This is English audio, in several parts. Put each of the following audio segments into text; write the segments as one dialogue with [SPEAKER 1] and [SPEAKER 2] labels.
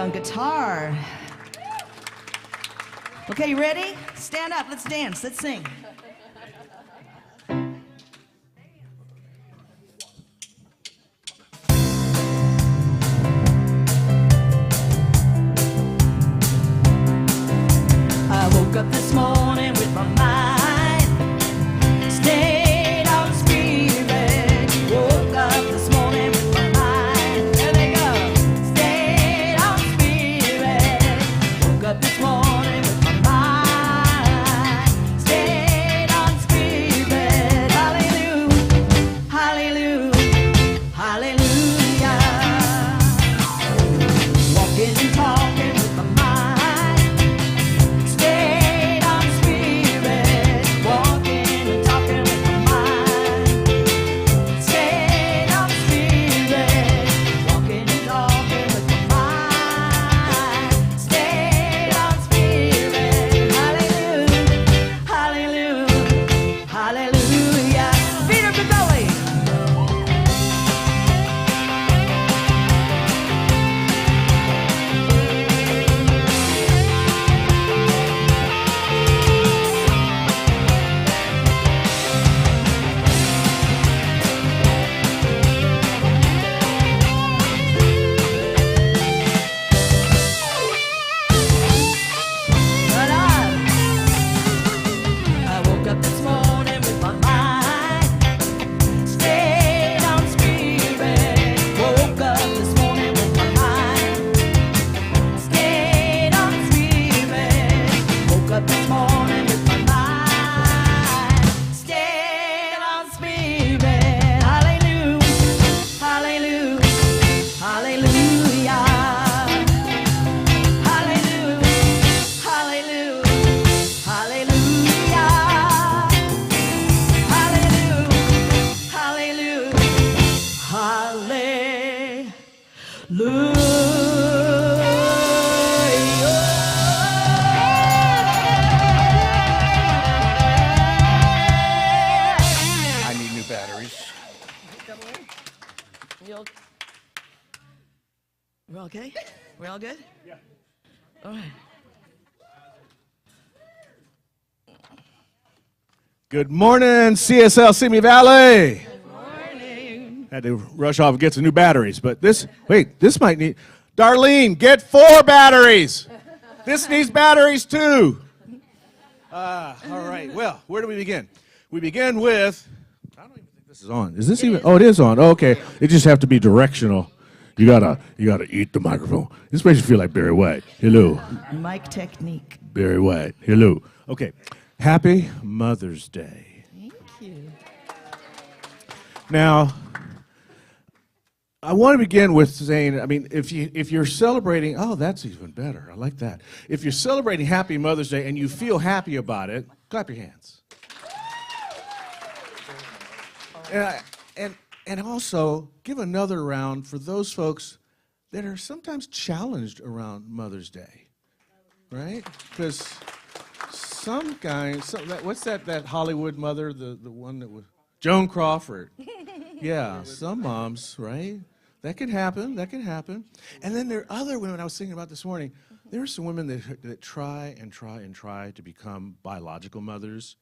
[SPEAKER 1] on guitar. Okay, you ready? Stand up, let's dance, let's sing. I woke up this morning with my mind stayed on spirit. Woke up this morning with my mind. There they go. Stayed on spirit. Woke up this morning with my mind stayed
[SPEAKER 2] I need new batteries.
[SPEAKER 1] We're okay? We're all good? Yeah. All right.
[SPEAKER 2] Good morning, CSL Simi Valley.
[SPEAKER 1] Good morning.
[SPEAKER 2] Had to rush off and get some new batteries, but this might need, Darlene, get 4 batteries. This needs batteries too. All right, well, where do we begin? We begin with, I don't even think this is on. Is this even, oh, it is on, okay. It just have to be directional. You gotta eat the microphone. This makes you feel like Barry White. Hello.
[SPEAKER 1] Mic technique.
[SPEAKER 2] Barry White. Hello. Okay. Happy Mother's Day.
[SPEAKER 1] Thank you.
[SPEAKER 2] Now, I want to begin with saying, I mean, if you're celebrating, oh, that's even better. I like that. If you're celebrating Happy Mother's Day and you feel happy about it, clap your hands. And also give another round for those folks that are sometimes challenged around Mother's Day, right? Because some guys, what's that Hollywood mother, the one that was, Joan Crawford. Yeah, some moms, right? That can happen, And then there are other women, I was thinking about this morning, there are some women that try to become biological mothers,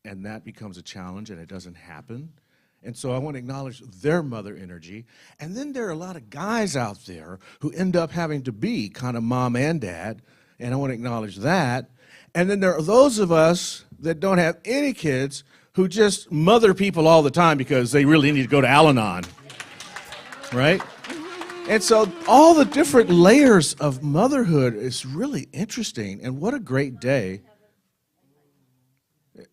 [SPEAKER 2] and that becomes a challenge and it doesn't happen. And so I want to acknowledge their mother energy. And then there are a lot of guys out there who end up having to be kind of mom and dad, and I want to acknowledge that. And then there are those of us that don't have any kids who just mother people all the time because they really need to go to Al-Anon, right? And so all the different layers of motherhood is really interesting, and what a great day.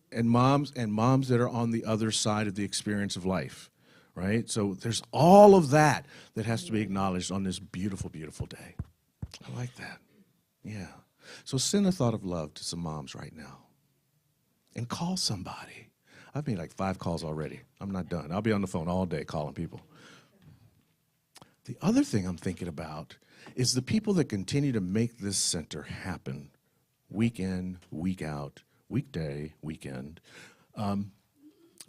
[SPEAKER 2] And moms that are on the other side of the experience of life, right? So there's all of that has to be acknowledged on this beautiful, beautiful day. I like that. Yeah. So send a thought of love to some moms right now. And call somebody. I've made like 5 calls already. I'm not done. I'll be on the phone all day calling people. The other thing I'm thinking about is the people that continue to make this center happen week in, week out, weekday, weekend,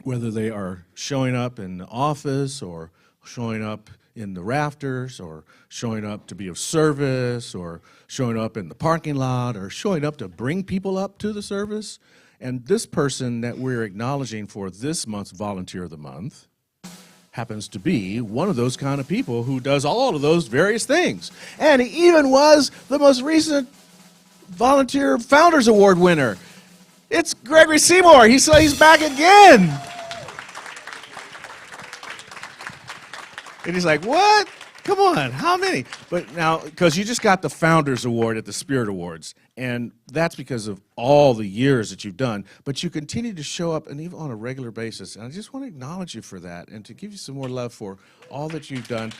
[SPEAKER 2] whether they are showing up in the office or showing up in the rafters or showing up to be of service or showing up in the parking lot or showing up to bring people up to the service. And this person that we're acknowledging for this month's Volunteer of the Month happens to be one of those kind of people who does all of those various things. And he even was the most recent Volunteer Founders Award winner. It's Gregory Seymour. He's back again. And he's like, what? Come on, how many? But now, because you just got the Founders Award at the Spirit Awards, and that's because of all the years that you've done, but you continue to show up, and even on a regular basis, and I just want to acknowledge you for that and to give you some more love for all that you've done.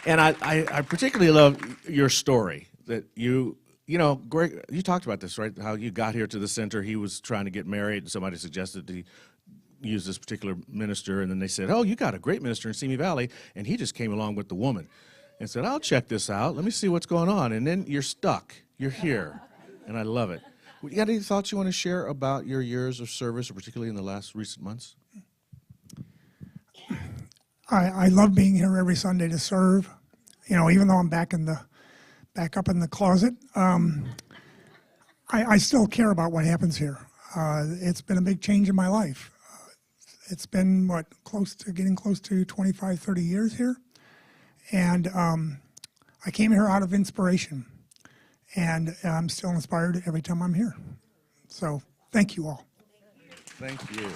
[SPEAKER 2] And I particularly love your story, that you know, Greg, you talked about this, right? How you got here to the center. He was trying to get married, and somebody suggested he use this particular minister, and then they said, oh, you got a great minister in Simi Valley, and he just came along with the woman and said, I'll check this out. Let me see what's going on. And then you're stuck. You're here, and I love it. You got any thoughts you want to share about your years of service, or particularly in the last recent months?
[SPEAKER 3] I love being here every Sunday to serve. You know, even though I'm back up in the closet, I still care about what happens here. It's been a big change in my life. It's been, getting close to 25, 30 years here. And I came here out of inspiration. And I'm still inspired every time I'm here. So, thank you all.
[SPEAKER 2] Thank you.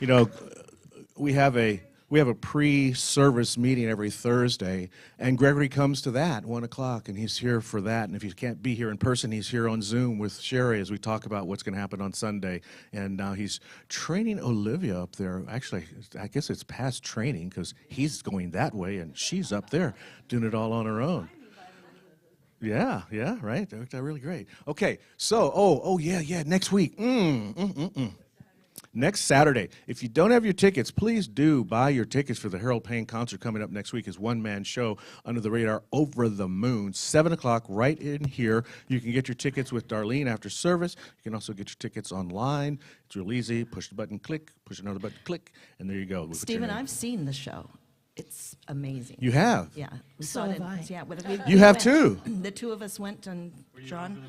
[SPEAKER 2] You know, we have a pre-service meeting every Thursday, and Gregory comes to that, 1 o'clock, and he's here for that. And if he can't be here in person, he's here on Zoom with Cherie as we talk about what's going to happen on Sunday. And now he's training Olivia up there. Actually, I guess it's past training because he's going that way, and she's up there doing it all on her own. Yeah, right. That worked out really great. Okay, so, oh yeah, next week. next Saturday. If you don't have your tickets, please do buy your tickets for the Harold Payne concert coming up next week. His one-man show, Under the Radar, Over the Moon, 7 o'clock right in here. You can get your tickets with Darlene after service. You can also get your tickets online. It's real easy. Push the button, click. Push another button, click, and there you go.
[SPEAKER 4] Stephen, I've seen the show. It's amazing.
[SPEAKER 2] You have?
[SPEAKER 4] Yeah. We
[SPEAKER 5] So
[SPEAKER 4] saw it.
[SPEAKER 5] have I.
[SPEAKER 4] Yeah,
[SPEAKER 2] You have too.
[SPEAKER 4] The two of us went, and John.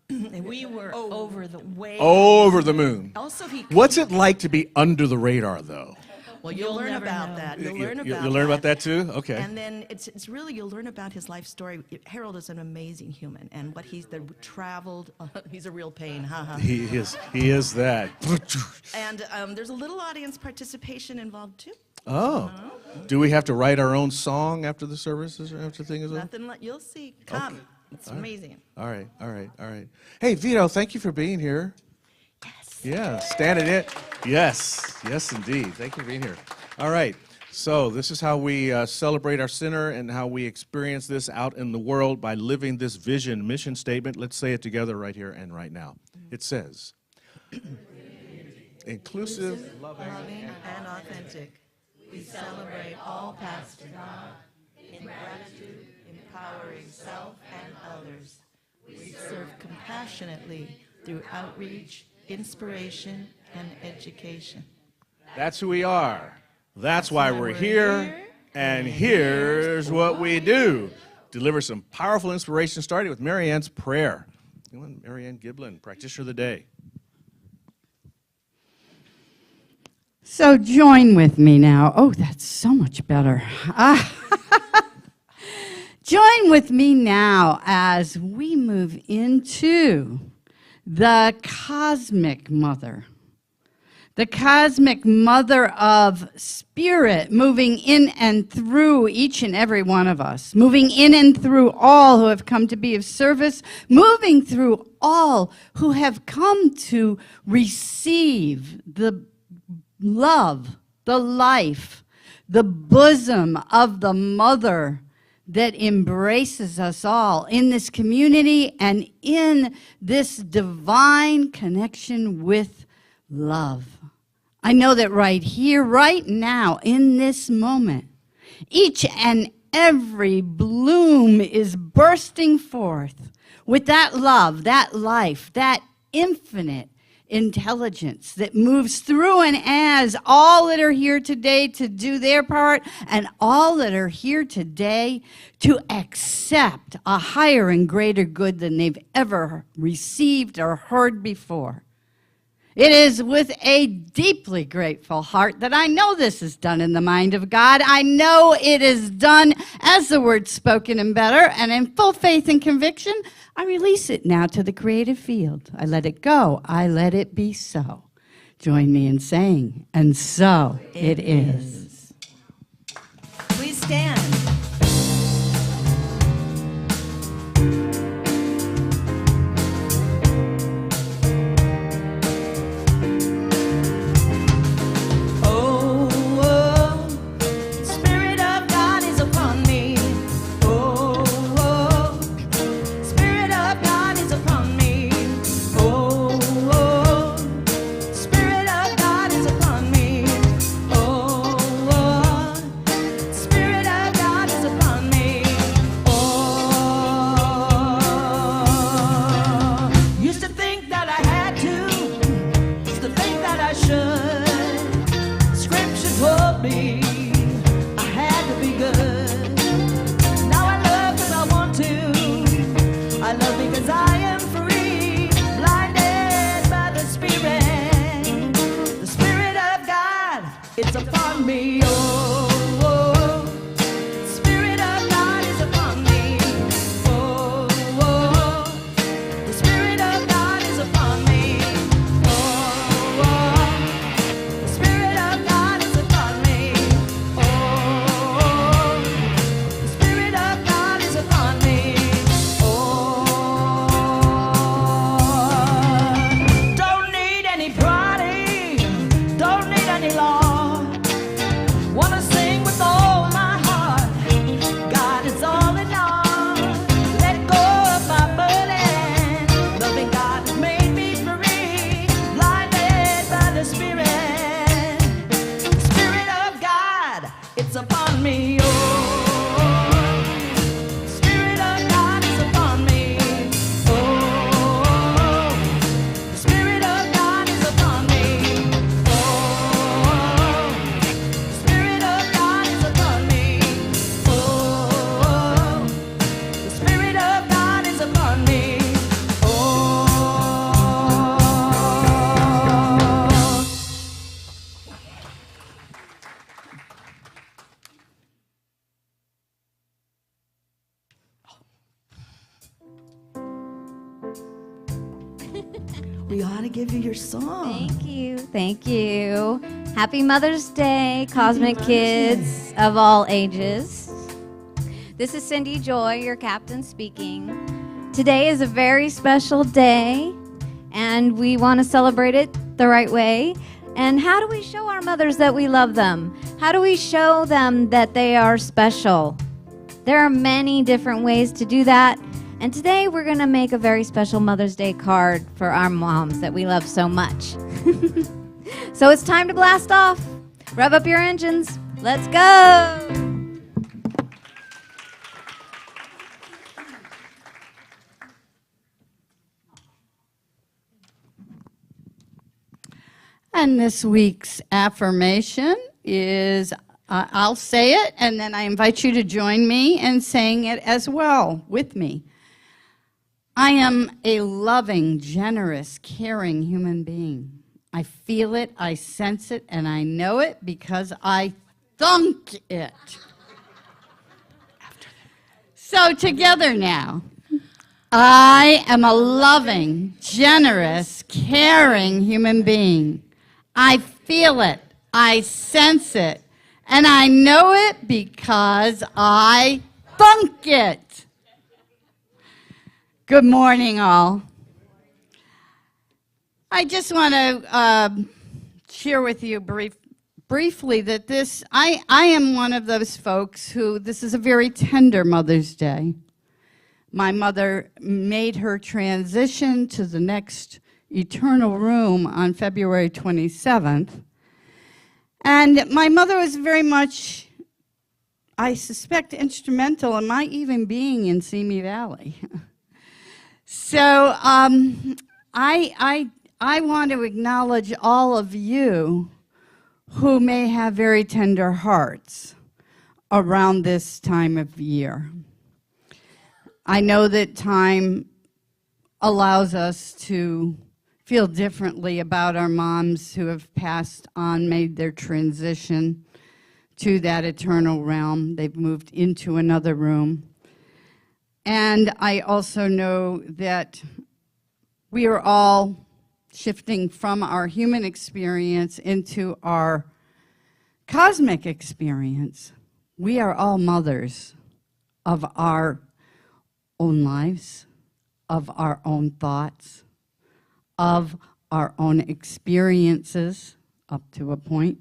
[SPEAKER 5] We were over the
[SPEAKER 4] way
[SPEAKER 2] Over the moon.
[SPEAKER 4] Also, he.
[SPEAKER 2] What's it like to be under the radar, though?
[SPEAKER 4] Well, you'll learn
[SPEAKER 5] never
[SPEAKER 4] about
[SPEAKER 5] know.
[SPEAKER 4] that. You'll
[SPEAKER 2] You-
[SPEAKER 4] learn
[SPEAKER 2] you-
[SPEAKER 4] about.
[SPEAKER 2] you'll learn about that too? Okay.
[SPEAKER 4] And then it's really you'll learn about his life story. Harold is an amazing human, and what he's traveled. He's a real pain, haha.
[SPEAKER 2] He is that.
[SPEAKER 4] And there's a little audience participation involved too.
[SPEAKER 2] Oh. Do we have to write our own song after the services or after thing as well?
[SPEAKER 4] Nothing like you'll see. Come, it's amazing.
[SPEAKER 2] All right. Hey, Vito, thank you for being here.
[SPEAKER 4] Yes.
[SPEAKER 2] Yeah, standing in. Yes, indeed. Thank you for being here. All right. So this is how we celebrate our center and how we experience this out in the world by living this vision, mission statement. Let's say it together right here and right now. It says, inclusive,
[SPEAKER 4] Loving and authentic. We celebrate all paths to God in gratitude, empowering self and others. We serve compassionately through outreach, inspiration, and education.
[SPEAKER 2] that's who we are. That's why we're here. And here's what we do. Deliver some powerful inspiration, starting with Marianne's prayer. Marianne Giblin, Practitioner of the Day.
[SPEAKER 6] So join with me now. Oh, that's so much better. Join with me now as we move into the cosmic mother. The cosmic mother of spirit moving in and through each and every one of us, moving in and through all who have come to be of service, moving through all who have come to receive the love, the life, the bosom of the mother that embraces us all in this community and in this divine connection with love. I know that right here, right now, in this moment, each and every bloom is bursting forth with that love, that life, that infinite intelligence that moves through and as all that are here today to do their part and all that are here today to accept a higher and greater good than they've ever received or heard before. It is with a deeply grateful heart that I know this is done in the mind of God. I know it is done as the word spoken and better, and in full faith and conviction, I release it now to the creative field. I let it go. I let it be so. Join me in saying, and so it is.
[SPEAKER 4] Please stand. It's upon me, oh, oh. Spirit of God is upon me, oh, oh. The Spirit of God is upon me, oh, oh. The Spirit of God is upon me, oh, oh. The Spirit of God is upon me, oh. Don't need any party, don't need any law. we ought to give you your song.
[SPEAKER 7] Thank you. Thank you. Happy Mother's Day, Cosmic
[SPEAKER 4] Mother's
[SPEAKER 7] Kids of all ages. This is Cindy Joy, your captain speaking. Today is a very special day, and we want to celebrate it the right way. And how do we show our mothers that we love them? How do we show them that they are special? There are many different ways to do that. And today we're going to make a very special Mother's Day card for our moms that we love so much. So it's time to blast off. Rev up your engines. Let's go.
[SPEAKER 6] And this week's affirmation is, I'll say it, and then I invite you to join me in saying it as well with me. I am a loving, generous, caring human being. I feel it, I sense it, and I know it because I thunk it. So together now. I am a loving, generous, caring human being. I feel it, I sense it, and I know it because I thunk it. Good morning, all. I just want to share with you briefly that I am one of those folks who, this is a very tender Mother's Day. My mother made her transition to the next eternal room on February 27th. And my mother was very much, I suspect, instrumental in my even being in Simi Valley. So I want to acknowledge all of you who may have very tender hearts around this time of year. I know that time allows us to feel differently about our moms who have passed on, made their transition to that eternal realm. They've moved into another room. And I also know that we are all shifting from our human experience into our cosmic experience. We are all mothers of our own lives, of our own thoughts, of our own experiences up to a point.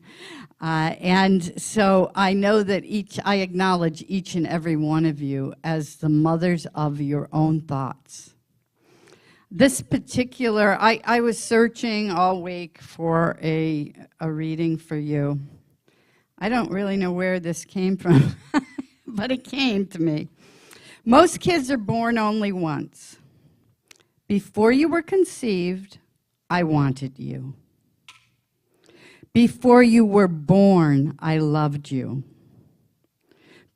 [SPEAKER 6] And so I know that I acknowledge each and every one of you as the mothers of your own thoughts. This particular, I was searching all week for a reading for you. I don't really know where this came from, but it came to me. Most kids are born only once. Before you were conceived, I wanted you. Before you were born, I loved you.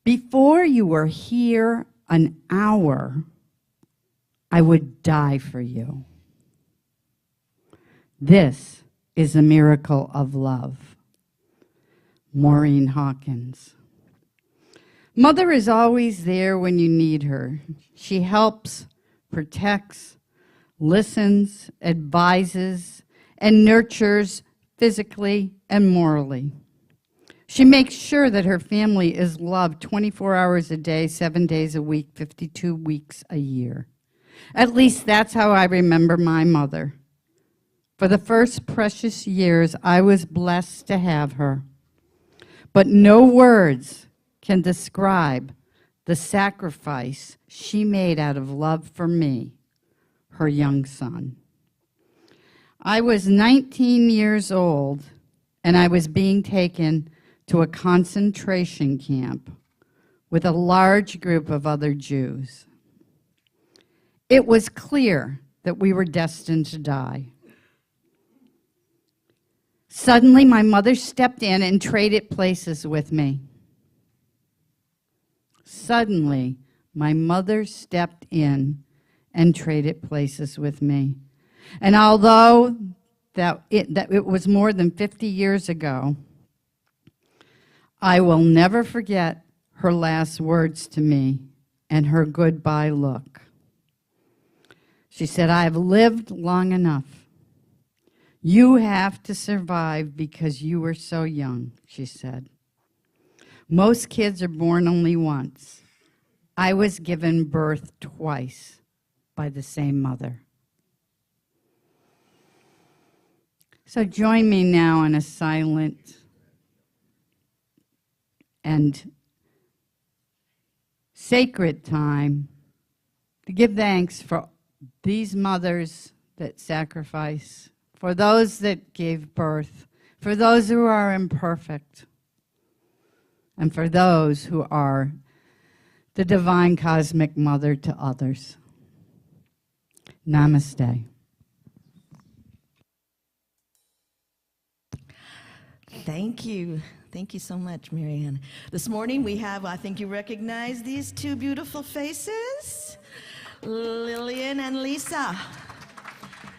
[SPEAKER 6] Before you were here an hour, I would die for you. This is a miracle of love. Maureen Hawkins. Mother is always there when you need her. She helps, protects, listens, advises, and nurtures physically and morally. She makes sure that her family is loved 24 hours a day, 7 days a week, 52 weeks a year. At least that's how I remember my mother. For the first precious years, I was blessed to have her. But no words can describe the sacrifice she made out of love for me, her young son. I was 19 years old, and I was being taken to a concentration camp with a large group of other Jews. It was clear that we were destined to die. Suddenly, my mother stepped in and traded places with me. Suddenly, my mother stepped in and traded places with me. And although that it was more than 50 years ago, I will never forget her last words to me and her goodbye look. She said, "I have lived long enough. You have to survive because you were so young, she said. Most kids are born only once. I was given birth twice by the same mother. So join me now in a silent and sacred time to give thanks for these mothers that sacrifice, for those that gave birth, for those who are imperfect, and for those who are the divine cosmic mother to others. Namaste.
[SPEAKER 5] Thank you. Thank you so much, Marianne. This morning we have, I think you recognize these two beautiful faces, Lillian and Lisa.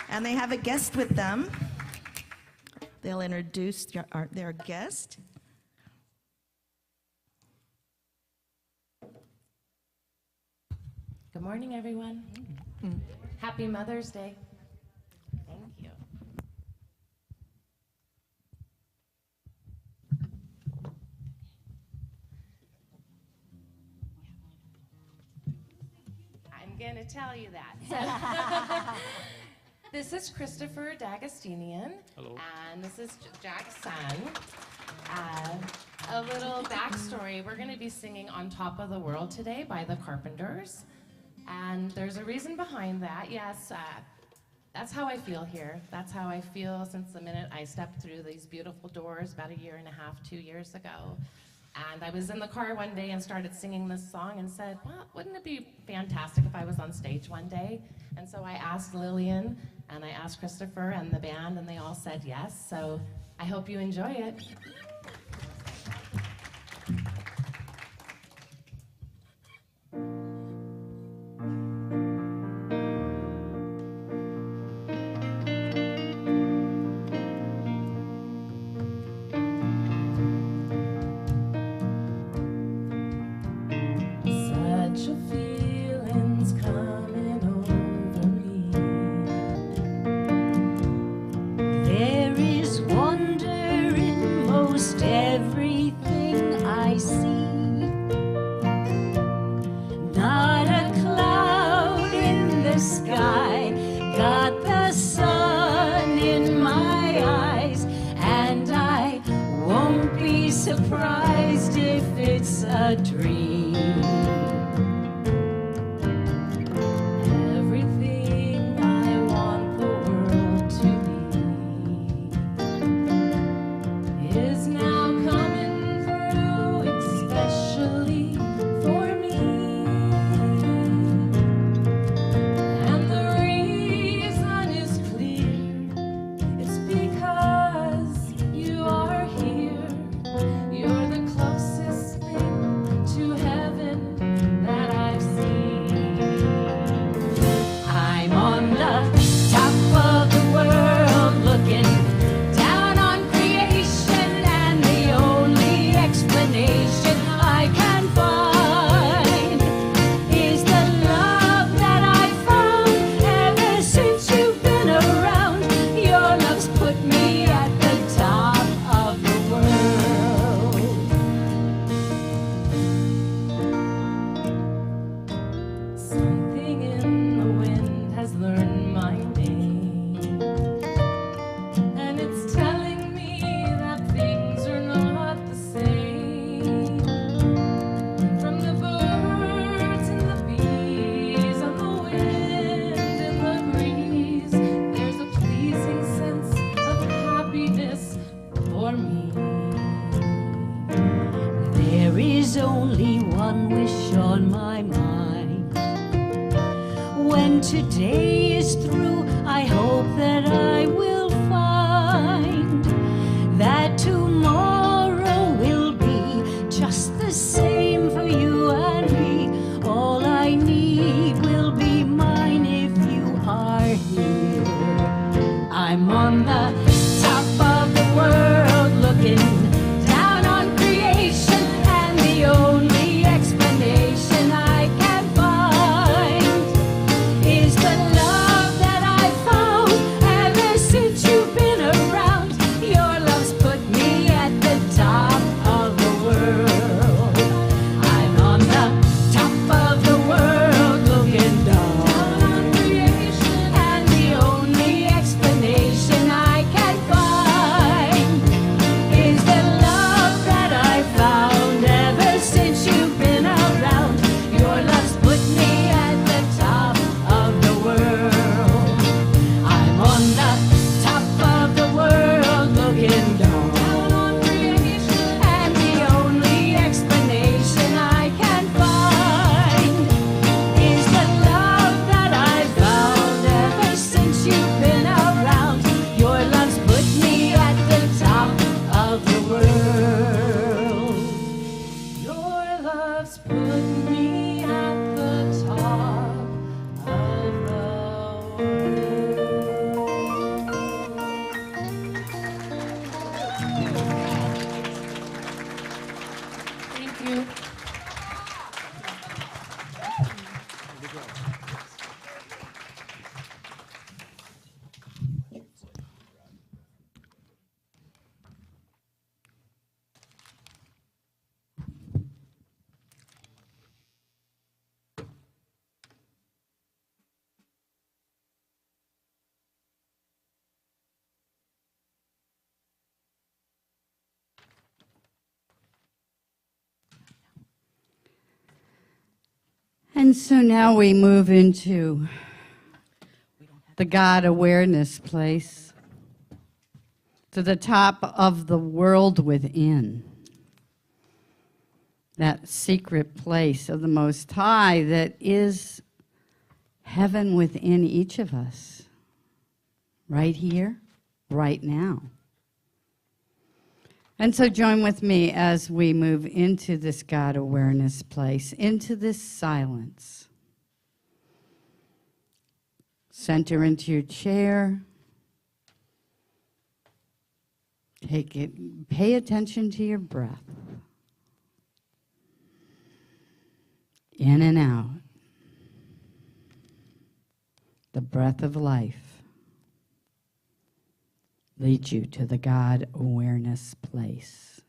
[SPEAKER 5] And they have a guest with them. They'll introduce their guest.
[SPEAKER 8] Good morning, everyone. Happy Mother's Day. Thank you. I'm going to tell you that. This is Christopher D'Agostinian. Hello. And this is Jack's son. A little backstory. We're going to be singing On Top of the World today by the Carpenters. And there's a reason behind that. Yes, that's how I feel here. That's how I feel since the minute I stepped through these beautiful doors about 1.5 years, 2 years ago. And I was in the car one day and started singing this song and said, well, wouldn't it be fantastic if I was on stage one day? And so I asked Lillian and I asked Christopher and the band, and they all said yes. So I hope you enjoy it. Such a feeling's coming over me.
[SPEAKER 1] There is wonder in most everything I see. Not a cloud in the sky, got the sun in my eyes, and I won't be surprised if it's a dream. Everything I want the world to be is now coming through, especially for me. And the reason is clear, it's because you are here. You're the closest thing to heaven that I've seen. I'm on the top of the world looking down on creation, and the only explanation I can find is the love that I found ever since you've been around. Your love's put me at the top of the world. Something in the wind has learned my name, and it's telling me that things are not the same. From the birds and the bees and the wind and the breeze, there's a pleasing sense of happiness for me. There is only one wish on my mind. When today is through, I hope that I will find that tomorrow will be just the same for you and me. All I need will be mine if you are here. I'm on the top of the world looking down on creation, and the only explanation I can find is the love that I found ever since
[SPEAKER 8] world. Your love's put me at the top of the world. Thank you.
[SPEAKER 6] And so now we move into the God awareness place, to the top of the world within, that secret place of the Most High that is heaven within each of us, right here, right now. And so join with me as we move into this God awareness place, into this silence. Center into your chair. Take it, pay attention to your breath. In and out. The breath of life leads you to the God awareness place.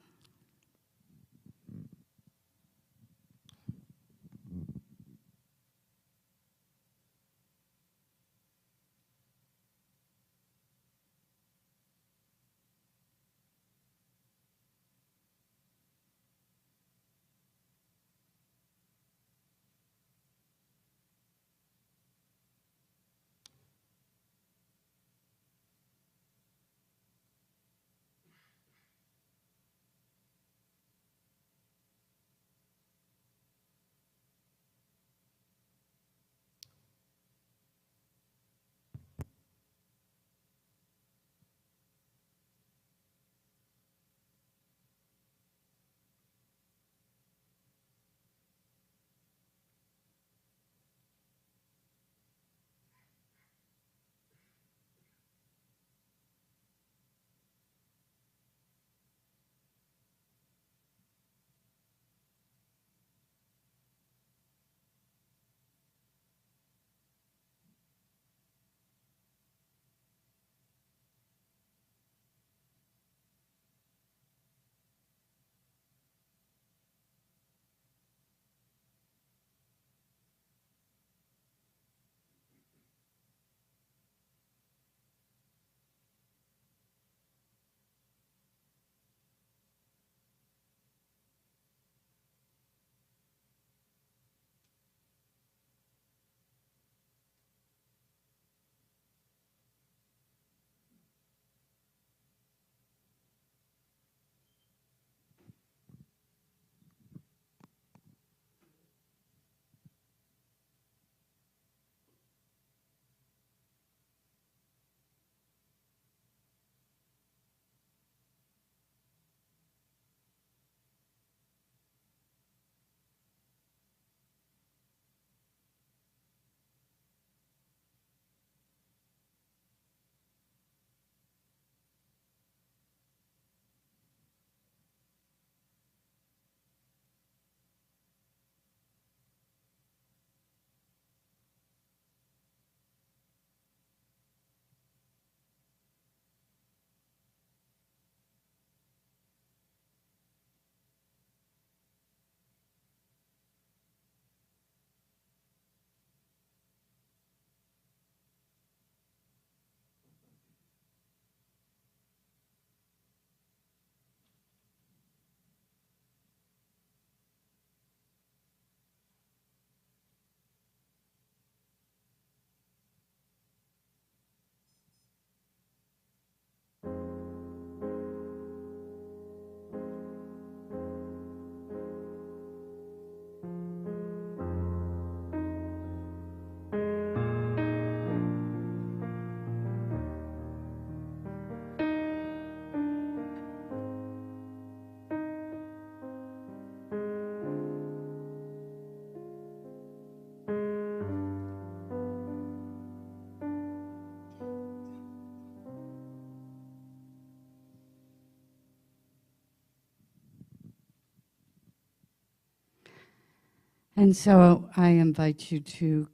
[SPEAKER 6] And so I invite you to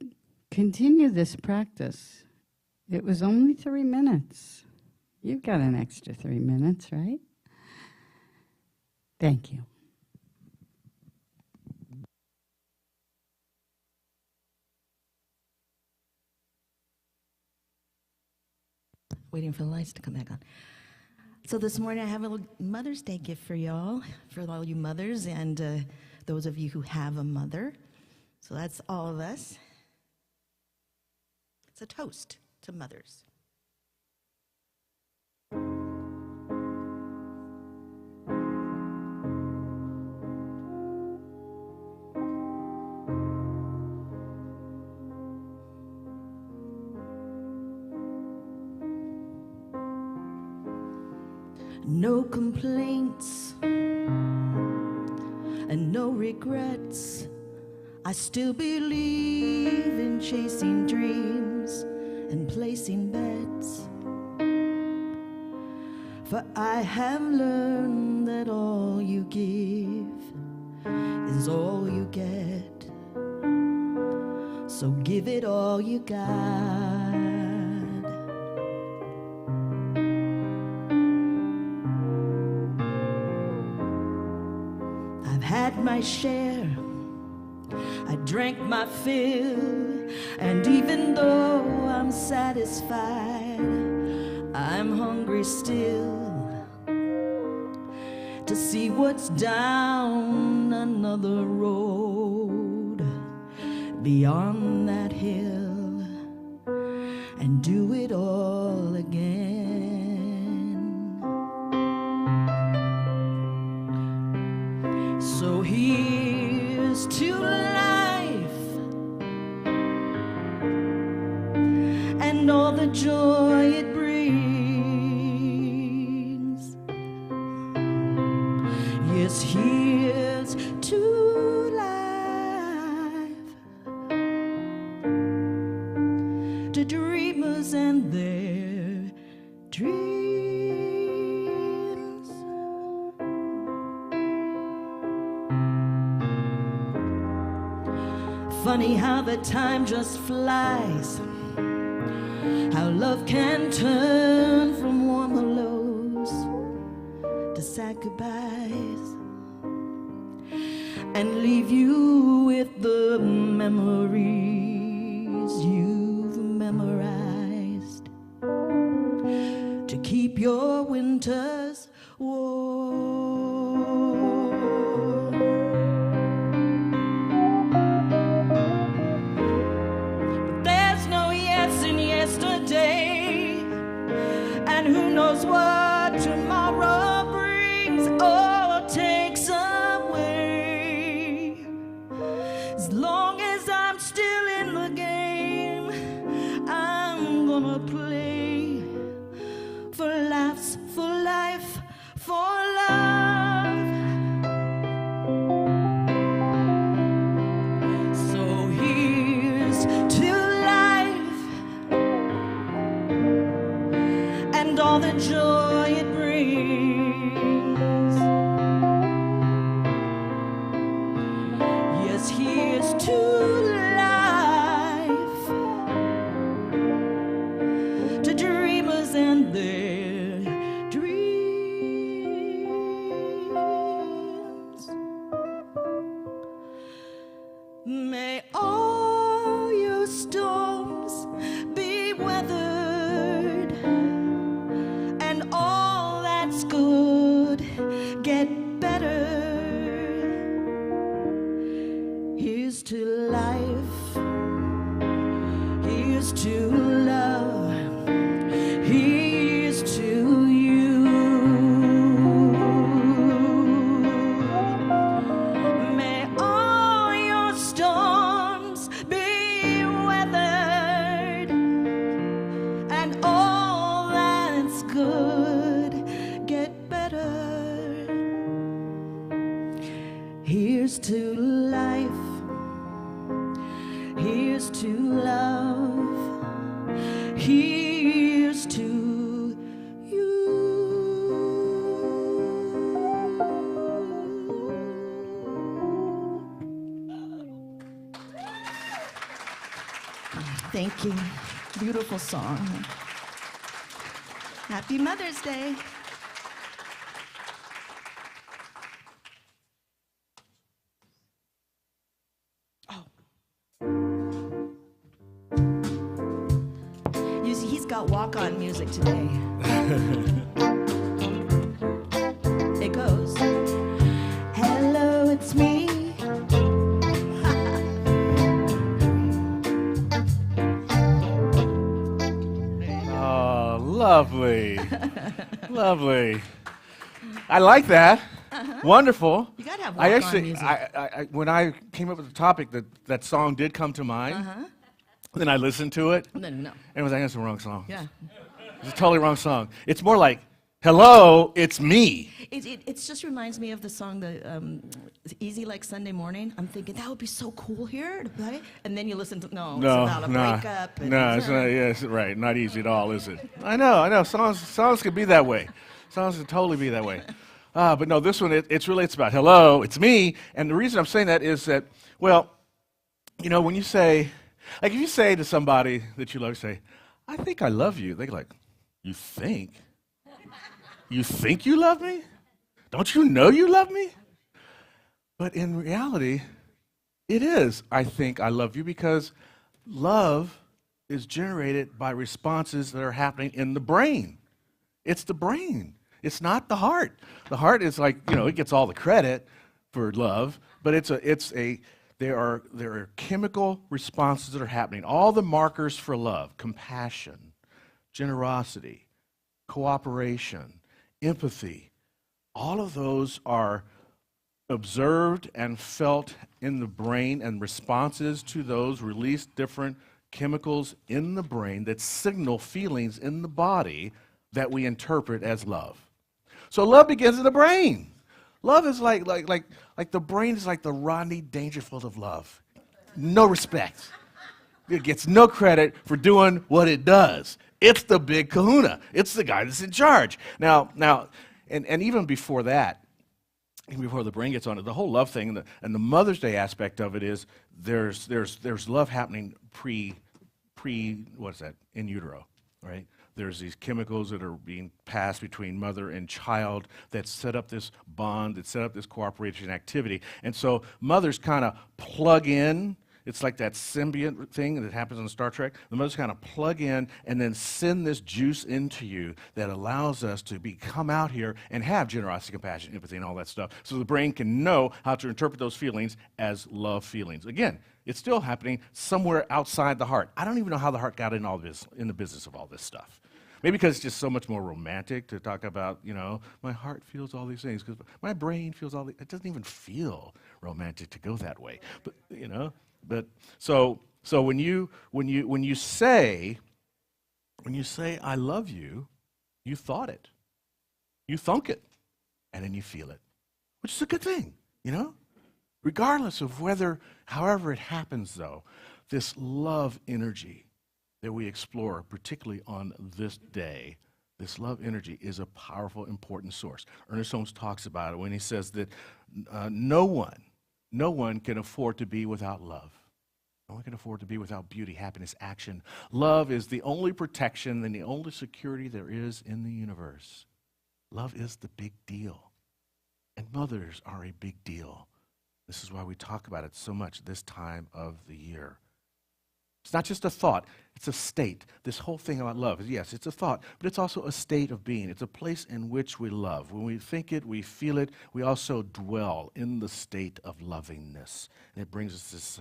[SPEAKER 6] continue this practice. It was only 3 minutes. You've got an extra 3 minutes, right? Thank you.
[SPEAKER 5] Waiting for the lights to come back on. So this morning I have a little Mother's Day gift for y'all, for all you mothers and those of you who have a mother. So that's all of us. It's a toast to mothers. No complaints and no regrets. I still believe in chasing dreams and placing bets. For I have learned that all you give is all you get. So give it all you got. Had my share, I drank my fill, and even though I'm satisfied, I'm hungry still to see what's down another road beyond that hill and do it all again. So here's to life and all the joy it brings. Yes, here's to life, to dreamers and their dreams. Funny how the time just flies, how love can turn from warm hellos to sad goodbyes and leave you with the memories you've memorized to keep your winters warm. And who knows what tomorrow brings or takes away. As long as I'm still in the game, I'm gonna play for laughs, for life, for love. So here's to life and all the joy it brings. Yes, here's to life, to dreamers and their dreams. May all your storms be weathered, and all that's good get better. Here's to life, here's to love, here's to you. May all your storms be weathered, and all that's good get better. Here's to life, here's to love, here's to you. Thank you. Beautiful song. Happy Mother's Day. You see, he's got walk-on music today. It goes, hello, it's me.
[SPEAKER 2] Oh, lovely. Lovely. I like that. Wonderful.
[SPEAKER 5] You gotta have
[SPEAKER 2] I
[SPEAKER 5] walk-on
[SPEAKER 2] actually,
[SPEAKER 5] music.
[SPEAKER 2] when I came up with the topic, that song did come to mind. Then I listened to it,
[SPEAKER 5] No.
[SPEAKER 2] and I was like, that's the wrong song.
[SPEAKER 5] Yeah.
[SPEAKER 2] It's a totally wrong song. It's more like, hello, it's me.
[SPEAKER 5] It just reminds me of the song, Easy Like Sunday Morning. I'm thinking, that would be so cool here to play. And then you listen to, no, it's about a breakup. And
[SPEAKER 2] No, it's not, yes, right, not easy at all, is it? I know, songs can be that way. Songs can totally be that way. But no, this one, it's about, hello, it's me. And the reason I'm saying that is that, well, you know, when you say, like if you say to somebody that you love, say, I think I love you, they're like, you think? You think you love me? Don't you know you love me? But in reality, it is, I think I love you, because love is generated by responses that are happening in the brain. It's the brain. It's not the heart. The heart is like, you know, it gets all the credit for love, but there are chemical responses that are happening. All the markers for love, compassion, generosity, cooperation, empathy, all of those are observed and felt in the brain, and responses to those release different chemicals in the brain that signal feelings in the body that we interpret as love. So love begins in the brain. Love is like the brain is like the Rodney Dangerfield of love. No respect. It gets no credit for doing what it does. It's the big kahuna. It's the guy that's in charge. Now, and even before that, even before the brain gets on it, the whole love thing and the Mother's Day aspect of it is there's love happening pre what's that, in utero, right? There's these chemicals that are being passed between mother and child that set up this bond, that set up this cooperation activity. And so mothers kind of plug in. It's like that symbiont thing that happens on Star Trek. The mothers kind of plug in and then send this juice into you that allows us to come out here and have generosity, compassion, empathy, and all that stuff. So the brain can know how to interpret those feelings as love feelings. Again, it's still happening somewhere outside the heart. I don't even know how the heart got in the business of all this stuff. Maybe because it's just so much more romantic to talk about, you know, my heart feels all these things, because my brain feels all these. It doesn't even feel romantic to go that way. But, you know, so when you say I love you, you thought it. You thunk it, and then you feel it, which is a good thing, you know? Regardless of however it happens, though, this love energy that we explore, particularly on this day, this love energy is a powerful, important source. Ernest Holmes talks about it when he says that no one can afford to be without love. No one can afford to be without beauty, happiness, action. Love is the only protection and the only security there is in the universe. Love is the big deal. And mothers are a big deal. This is why we talk about it so much this time of the year. It's not just a thought, it's a state. This whole thing about love, yes, it's a thought, but it's also a state of being. It's a place in which we love. When we think it, we feel it, we also dwell in the state of lovingness. And it brings us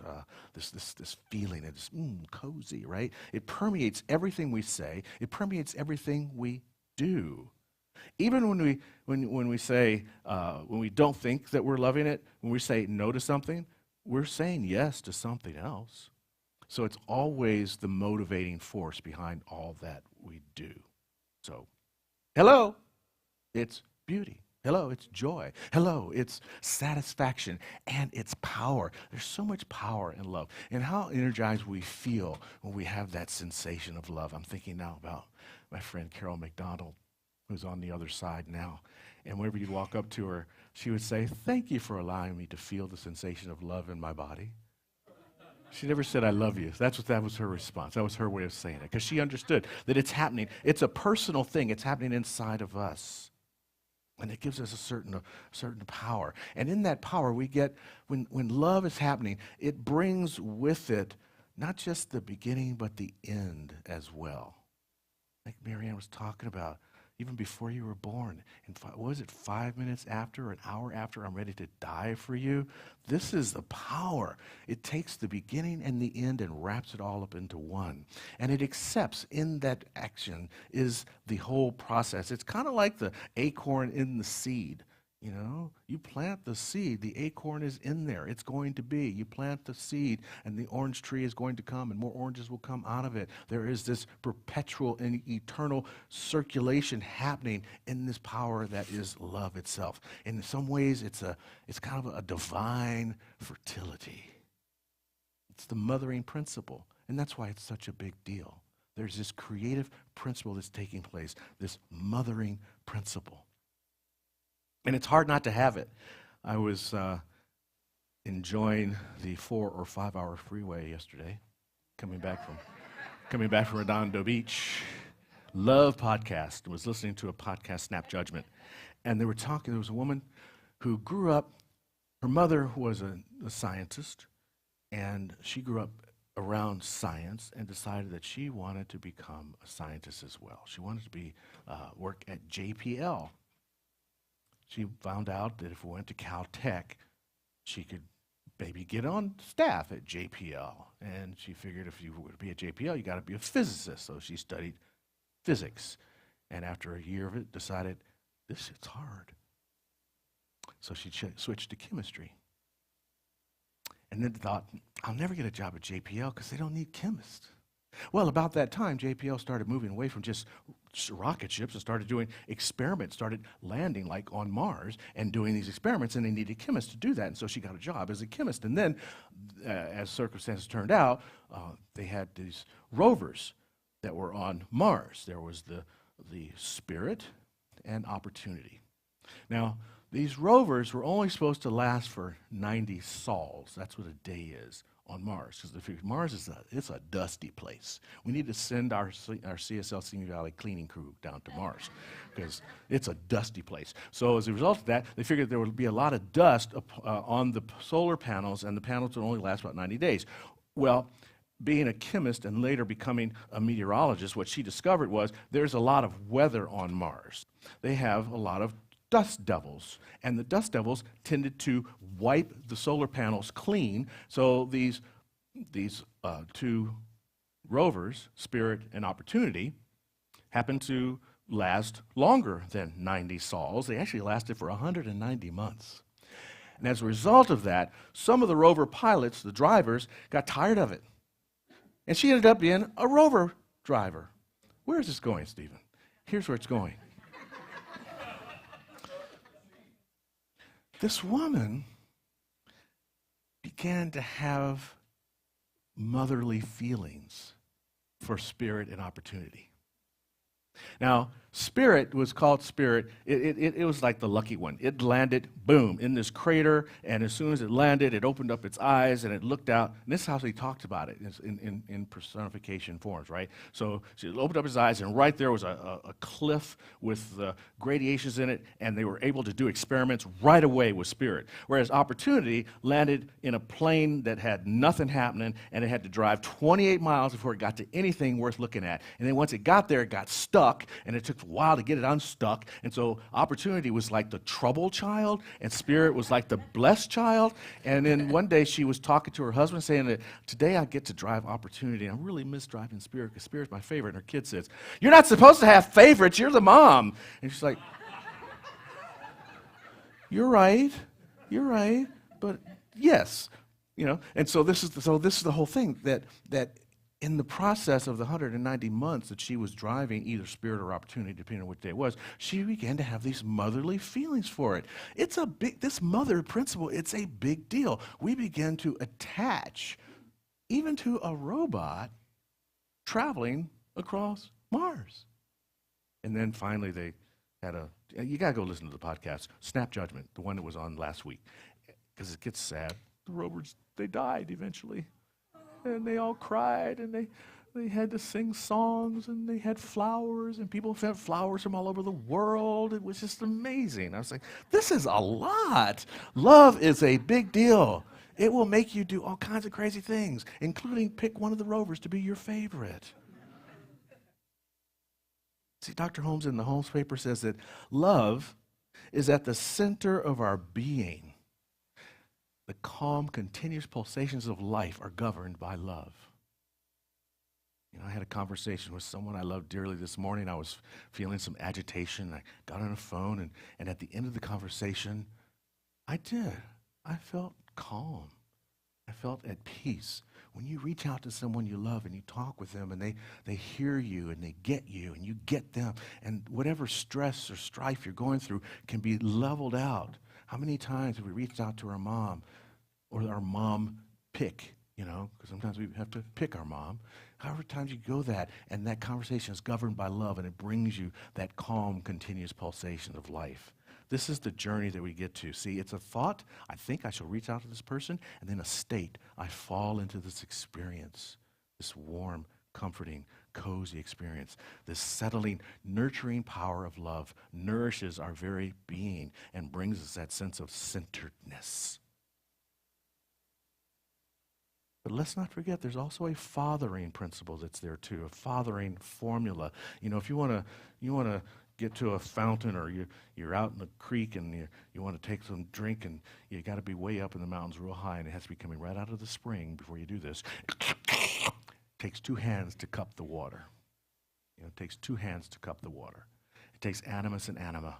[SPEAKER 2] this feeling, it's cozy, right? It permeates everything we say, it permeates everything we do. Even when we say, when we don't think that we're loving it, when we say no to something, we're saying yes to something else. So it's always the motivating force behind all that we do. So, hello, it's beauty. Hello, it's joy. Hello, it's satisfaction, and it's power. There's so much power in love. And how energized we feel when we have that sensation of love. I'm thinking now about my friend Carol McDonald, who's on the other side now. And whenever you'd walk up to her, she would say, "Thank you for allowing me to feel the sensation of love in my body." She never said, I love you. That was her response. That was her way of saying it, because she understood that it's happening. It's a personal thing. It's happening inside of us. And it gives us a certain power. And in that power, we get, when love is happening, it brings with it not just the beginning, but the end as well. Like Marianne was talking about, even before you were born, and what was it, 5 minutes after or an hour after I'm ready to die for you? This is the power. It takes the beginning and the end and wraps it all up into one. And it accepts in that action is the whole process. It's kind of like the acorn in the seed. You know, you plant the seed, the acorn is in there. It's going to be. You plant the seed, and the orange tree is going to come, and more oranges will come out of it. There is this perpetual and eternal circulation happening in this power that is love itself. In some ways, it's kind of a divine fertility. It's the mothering principle, and that's why it's such a big deal. There's this creative principle that's taking place, this mothering principle. And it's hard not to have it. I was enjoying the 4 or 5 hour freeway yesterday, coming back from Redondo Beach. Love podcast. Was listening to a podcast, Snap Judgment, and they were talking. There was a woman who grew up. Her mother was a scientist, and she grew up around science and decided that she wanted to become a scientist as well. She wanted to work at JPL. She found out that if we went to Caltech, she could maybe get on staff at JPL. And she figured if you were to be at JPL, you got to be a physicist. So she studied physics. And after a year of it, decided, this shit's hard. So she switched to chemistry. And then thought, I'll never get a job at JPL because they don't need chemists. Well, about that time, JPL started moving away from just rocket ships and started doing experiments, started landing like on Mars and doing these experiments, and they needed chemists to do that. And so she got a job as a chemist. And then, as circumstances turned out, they had these rovers that were on Mars. There was the Spirit and Opportunity. Now, these rovers were only supposed to last for 90 sols. That's what a day is on Mars, because Mars is a dusty place. We need to send our CSL Simi Valley cleaning crew down to Mars, because it's a dusty place. So as a result of that, they figured there would be a lot of dust on the solar panels, and the panels would only last about 90 days. Well, being a chemist and later becoming a meteorologist, what she discovered was there's a lot of weather on Mars. They have a lot of dust devils, and the dust devils tended to wipe the solar panels clean. So these 2 rovers, Spirit and Opportunity, happened to last longer than 90 sols. They actually lasted for 190 months. And as a result of that, some of the rover pilots, the drivers, got tired of it. And she ended up being a rover driver. Where is this going, Stephen? Here's where it's going. This woman began to have motherly feelings for Spirit and Opportunity. Now, Spirit was called Spirit. It was like the lucky one. It landed, boom, in this crater, and as soon as it landed, it opened up its eyes, and it looked out. And this is how he talked about it in personification forms, right? So she opened up his eyes, and right there was a cliff with gradations in it, and they were able to do experiments right away with Spirit. Whereas Opportunity landed in a plane that had nothing happening, and it had to drive 28 miles before it got to anything worth looking at. And then once it got there, it got stuck, and it took a while to get it unstuck. And so Opportunity was like the troubled child, and Spirit was like the blessed child. And then one day she was talking to her husband saying that today I get to drive Opportunity. I really miss driving Spirit because Spirit's my favorite. And her kid says, you're not supposed to have favorites, you're the mom. And she's like, you're right, but yes. You know, and so this is the whole thing, that in the process of the 190 months that she was driving either Spirit or Opportunity, depending on which day it was, she began to have these motherly feelings for it. This mother principle, it's a big deal. We begin to attach even to a robot traveling across Mars. And then finally they had you got to go listen to the podcast, Snap Judgment, the one that was on last week, because it gets sad. The rovers, they died eventually. and they all cried, and they had to sing songs, and they had flowers, and people sent flowers from all over the world. It was just amazing. I was like, this is a lot. Love is a big deal. It will make you do all kinds of crazy things, including pick one of the Rovers to be your favorite. See, Dr. Holmes in the Holmes paper says that love is at the center of our being. The calm, continuous pulsations of life are governed by love. You know, I had a conversation with someone I love dearly this morning. I was feeling some agitation. I got on the phone, and at the end of the conversation, I felt calm. I felt at peace. When you reach out to someone you love and you talk with them and they hear you and they get you and you get them, and whatever stress or strife you're going through can be leveled out. How many times have we reached out to our mom or our mom pick, you know, because sometimes we have to pick our mom. However times you go that, and that conversation is governed by love, and it brings you that calm, continuous pulsation of life. This is the journey that we get to. See, it's a thought, I think I shall reach out to this person, and then a state, I fall into this experience, this warm, comforting, cozy experience. This settling, nurturing power of love nourishes our very being and brings us that sense of centeredness. But let's not forget, there's also a fathering principle that's there too, a fathering formula. You know, if you want to get to a fountain, or you're out in the creek and you want to take some drink, and you got to be way up in the mountains real high, and it has to be coming right out of the spring before you do this. It takes 2 hands to cup the water. You know, it takes 2 hands to cup the water. It takes animus and anima,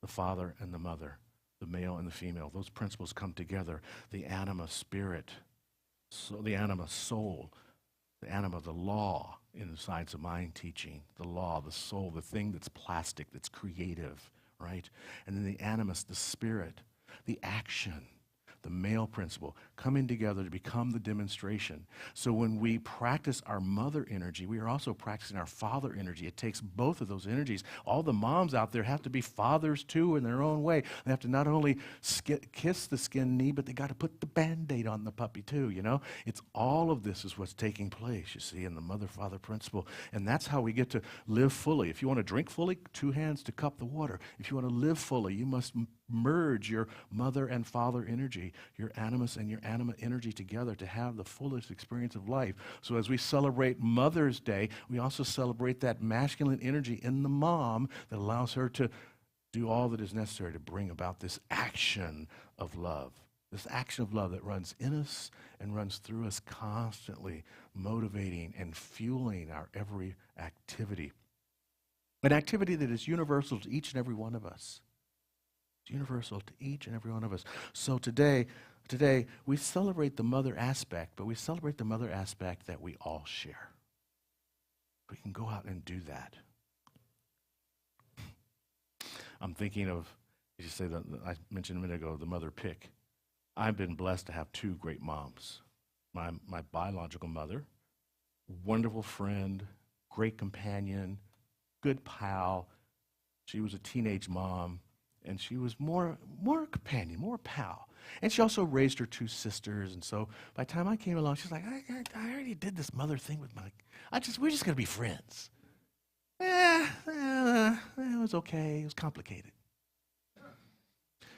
[SPEAKER 2] the father and the mother, the male and the female. Those principles come together. The anima, spirit. So the anima, soul, the anima, the law inside the mind teaching, the law, the soul, the thing that's plastic, that's creative, right? And then the animus, the spirit, the action, the male principle, coming together to become the demonstration. So when we practice our mother energy, we are also practicing our father energy. It takes both of those energies. All the moms out there have to be fathers too in their own way. They have to not only kiss the skin knee, but they got to put the Band-Aid on the puppy too, you know? It's all of this is what's taking place, you see, in the mother-father principle. And that's how we get to live fully. If you want to drink fully, 2 hands to cup the water. If you want to live fully, you must merge your mother and father energy, your animus and your anima energy together to have the fullest experience of life. So as we celebrate Mother's Day, we also celebrate that masculine energy in the mom that allows her to do all that is necessary to bring about this action of love. This action of love that runs in us and runs through us constantly, motivating and fueling our every activity. An activity that is universal to each and every one of us. It's universal to each and every one of us. So today we celebrate the mother aspect, but we celebrate the mother aspect that we all share. We can go out and do that. I'm thinking of, as you say, I mentioned a minute ago, the mother pick. I've been blessed to have 2 great moms. My biological mother, wonderful friend, great companion, good pal. She was a teenage mom, and she was more companion, more pal. And she also raised her 2 sisters, and so by the time I came along, she's like, I already did this mother thing with we're just going to be friends. It was okay. It was complicated.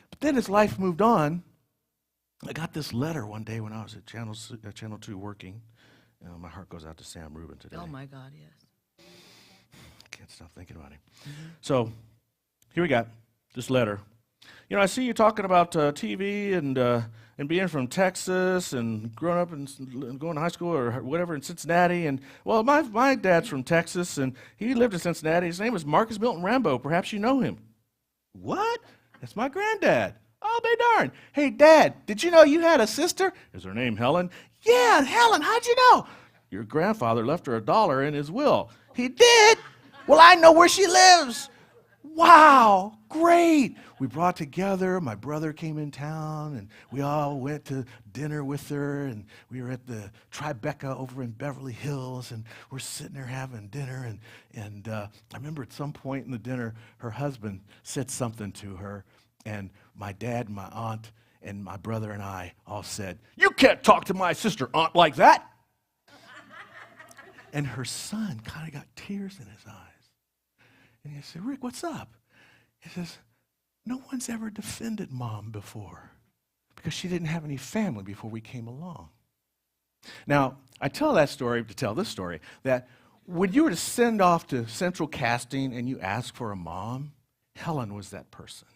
[SPEAKER 2] But then as life moved on, I got this letter one day when I was at Channel 2 working. My heart goes out to Sam Rubin today.
[SPEAKER 5] Oh, my God, yes.
[SPEAKER 2] Can't stop thinking about him. So here we got this letter. You know, I see you talking about TV and being from Texas and growing up and going to high school or whatever in Cincinnati. And, well, my dad's from Texas, and he lived in Cincinnati. His name was Marcus Milton Rambo. Perhaps you know him. What? That's my granddad. I'll be darned. Hey, Dad, did you know you had a sister? Is her name Helen? Yeah, Helen, how'd you know? Your grandfather left her $1 in his will. He did? Well, I know where she lives. Wow, great. We brought together, my brother came in town, and we all went to dinner with her, and we were at the Tribeca over in Beverly Hills, and we're sitting there having dinner, and I remember at some point in the dinner, her husband said something to her, and my dad and my aunt and my brother and I all said, "You can't talk to my sister aunt like that." And her son kind of got tears in his eyes. And he said, "Rick, what's up?" He says, "No one's ever defended Mom before because she didn't have any family before we came along." Now, I tell that story to tell this story, that when you were to send off to central casting and you ask for a mom, Helen was that person.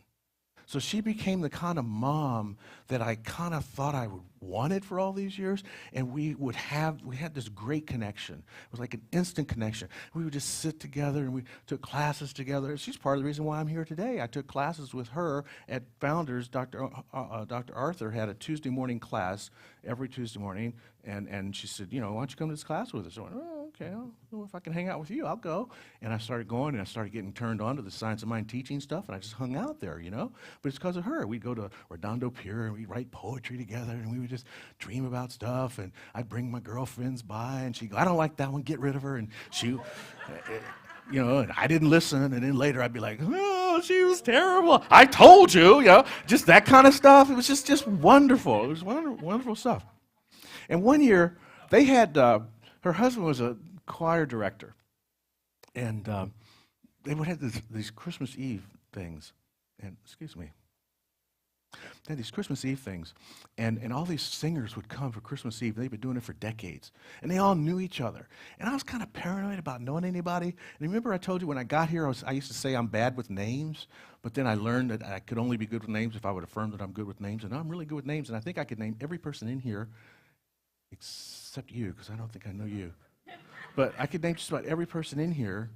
[SPEAKER 2] So she became the kind of mom that I kind of thought I wanted for all these years, and we had this great connection. It was like an instant connection. We would just sit together, and we took classes together. She's part of the reason why I'm here today. I took classes with her at Founders. Dr. Arthur had a Tuesday morning class every Tuesday morning, and she said, "Why don't you come to this class with us?" I went, "Oh, okay. Well, if I can hang out with you, I'll go." And I started going, and I started getting turned on to the Science of Mind teaching stuff, and I just hung out there, But it's because of her. We'd go to Redondo Pier, and we'd write poetry together, and we would just dream about stuff, and I'd bring my girlfriends by, and she'd go, "I don't like that one, get rid of her," and she, and I didn't listen, and then later I'd be like, "Oh, she was terrible. I told you," just that kind of stuff. It was just wonderful. It was wonderful stuff. And one year, they had, her husband was a choir director, and they would have these Christmas Eve things, and, they had these Christmas Eve things, and all these singers would come for Christmas Eve. They've been doing it for decades, and they all knew each other. And I was kind of paranoid about knowing anybody. And remember I told you when I got here, I used to say I'm bad with names, but then I learned that I could only be good with names if I would affirm that I'm good with names, and I'm really good with names, and I think I could name every person in here except you, because I don't think I know you. But I could name just about every person in here,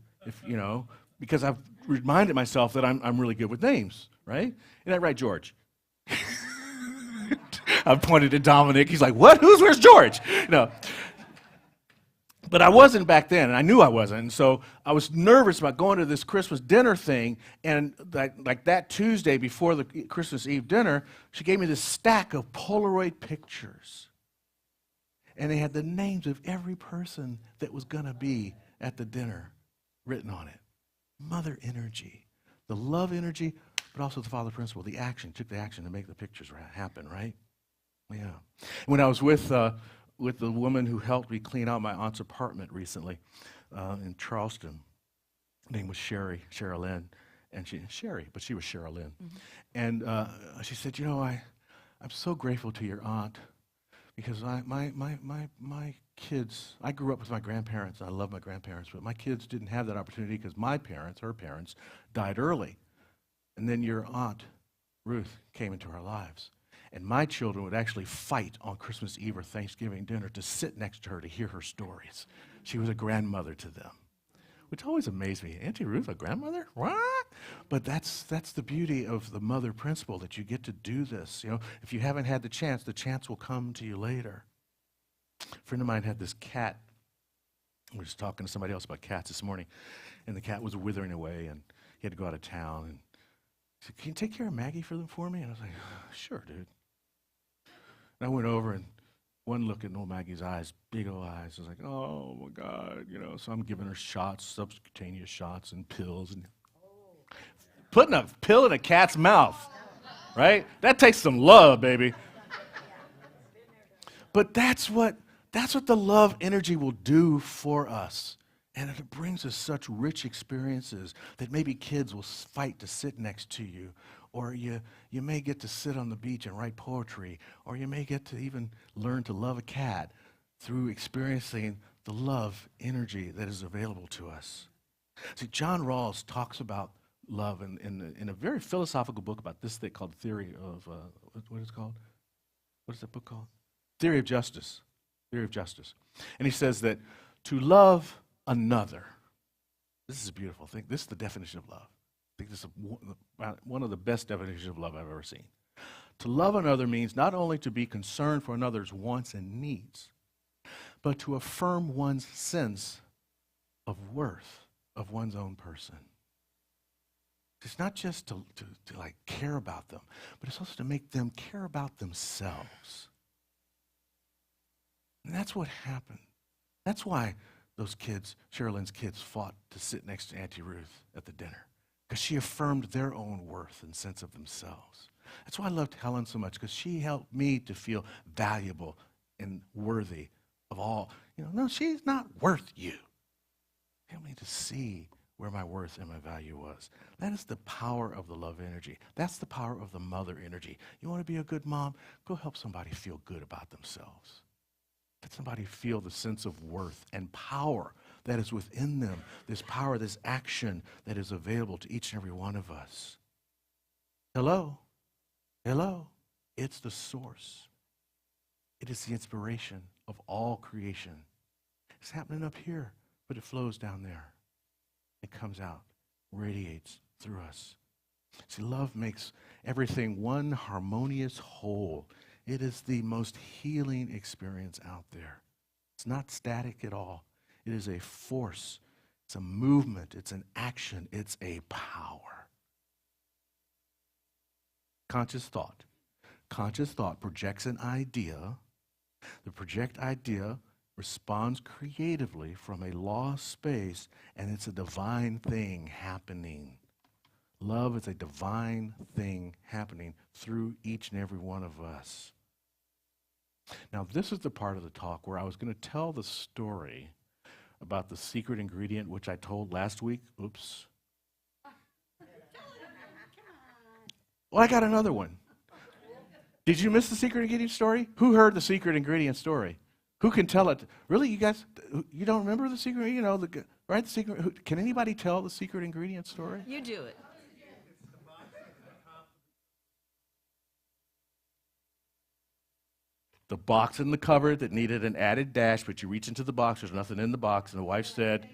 [SPEAKER 2] because I've reminded myself that I'm really good with names, right? Isn't that right, George? I pointed to Dominic. He's like, "What? Where's George?" But I wasn't back then, and I knew I wasn't. And so I was nervous about going to this Christmas dinner thing, and like that Tuesday before the Christmas Eve dinner, she gave me this stack of Polaroid pictures. And they had the names of every person that was going to be at the dinner written on it. Mother energy, the love energy, but also the father principle, the action, took the action to make the pictures happen, right? Yeah. When I was with the woman who helped me clean out my aunt's apartment recently in Charleston, her name was Cheryl Lynn, and she was Cheryl Lynn. Mm-hmm. And she said, I'm so grateful to your aunt, because my kids, I grew up with my grandparents, and I love my grandparents, but my kids didn't have that opportunity because her parents, died early. And then your aunt, Ruth, came into our lives. And my children would actually fight on Christmas Eve or Thanksgiving dinner to sit next to her to hear her stories. She was a grandmother to them, which always amazed me. Auntie Ruth, a grandmother? What? But that's the beauty of the mother principle, that you get to do this. If you haven't had the chance will come to you later. A friend of mine had this cat. We were just talking to somebody else about cats this morning, and the cat was withering away, and he had to go out of town. And he said, "Can you take care of Maggie for me?" And I was like, "Sure, dude." And I went over, and one look at old Maggie's eyes, big old eyes. I was like, "Oh my God," So I'm giving her shots, subcutaneous shots and pills, and putting a pill in a cat's mouth, right? That takes some love, baby. But that's what the love energy will do for us. And it brings us such rich experiences that maybe kids will fight to sit next to you, or you may get to sit on the beach and write poetry, or you may get to even learn to love a cat through experiencing the love energy that is available to us. See, John Rawls talks about love in a very philosophical book about this thing called Theory of, what is it called? What is that book called? Theory of Justice. Theory of Justice. And he says that to love another, this is a beautiful thing. This is the definition of love. I think this is one of the best definitions of love I've ever seen. To love another means not only to be concerned for another's wants and needs, but to affirm one's sense of worth of one's own person. It's not just to like care about them, but it's also to make them care about themselves. And that's what happened. That's why those kids, Sherilyn's kids, fought to sit next to Auntie Ruth at the dinner, because she affirmed their own worth and sense of themselves. That's why I loved Helen so much, because she helped me to feel valuable and worthy of all. No, she's not worth you. Help me to see where my worth and my value was. That is the power of the love energy. That's the power of the mother energy. You want to be a good mom? Go help somebody feel good about themselves. Let somebody feel the sense of worth and power that is within them. This power, this action that is available to each and every one of us. Hello? Hello? It's the source. It is the inspiration of all creation. It's happening up here, but it flows down there. It comes out, radiates through us. See, love makes everything one harmonious whole. It is the most healing experience out there. It's not static at all. It is a force. It's a movement. It's an action. It's a power. Conscious thought. Conscious thought projects an idea. The project idea responds creatively from a lost space, and it's a divine thing happening. Love is a divine thing happening through each and every one of us. Now, this is the part of the talk where I was going to tell the story about the secret ingredient, which I told last week. Oops. Well, I got another one. Did you miss the secret ingredient story? Who heard the secret ingredient story? Who can tell it? Really, you guys, you don't remember the secret? Right? The secret. Can anybody tell the secret ingredient story?
[SPEAKER 5] You do it.
[SPEAKER 2] The box in the cupboard that needed an added dash, but you reach into the box, there's nothing in the box, and the wife said,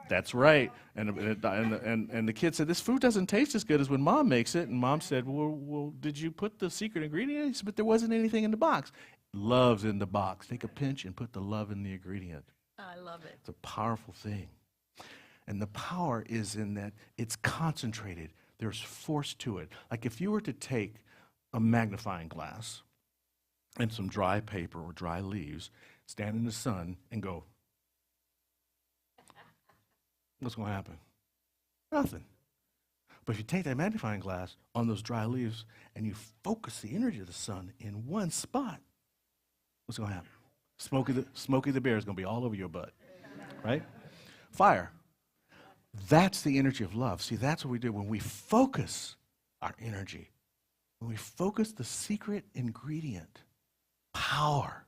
[SPEAKER 2] "That's right." And the kid said, "This food doesn't taste as good as when Mom makes it." And Mom said, "Well, did you put the secret ingredient in?" He said, "But there wasn't anything in the box." Love's in the box. Take a pinch and put the love in the ingredient.
[SPEAKER 5] I love it.
[SPEAKER 2] It's a powerful thing. And the power is in that it's concentrated. There's force to it. Like if you were to take a magnifying glass and some dry paper or dry leaves, stand in the sun and go, what's going to happen? Nothing. But if you take that magnifying glass on those dry leaves and you focus the energy of the sun in one spot, what's going to happen? Smokey the Bear is going to be all over your butt, right? Fire. That's the energy of love. See, that's what we do when we focus our energy. When we focus the secret ingredient, power,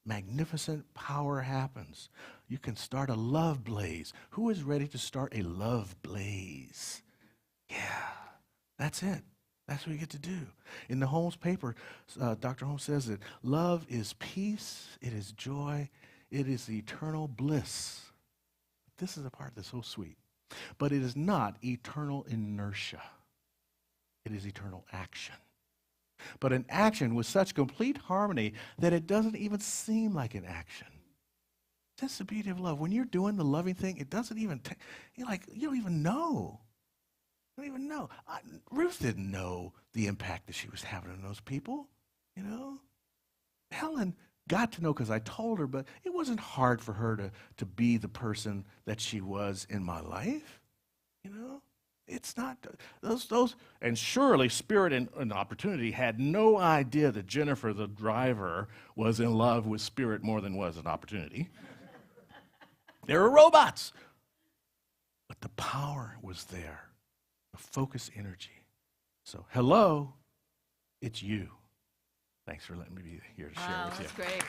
[SPEAKER 2] magnificent power happens. You can start a love blaze. Who is ready to start a love blaze? Yeah, that's it. That's what we get to do. In the Holmes paper, Dr. Holmes says that love is peace, it is joy, it is eternal bliss. This is a part that's so sweet. But it is not eternal inertia. It is eternal action. But an action with such complete harmony that it doesn't even seem like an action. That's the beauty of love. When you're doing the loving thing, it doesn't even, you don't even know. You don't even know. Ruth didn't know the impact that she was having on those people, Helen got to know because I told her, but it wasn't hard for her to be the person that she was in my life, It's not those, and surely Spirit and Opportunity had no idea that Jennifer, the driver, was in love with Spirit more than was an Opportunity. They were robots. But the power was there, the focus energy. So, hello, it's you. Thanks for letting me be here to share with you.
[SPEAKER 5] That's great.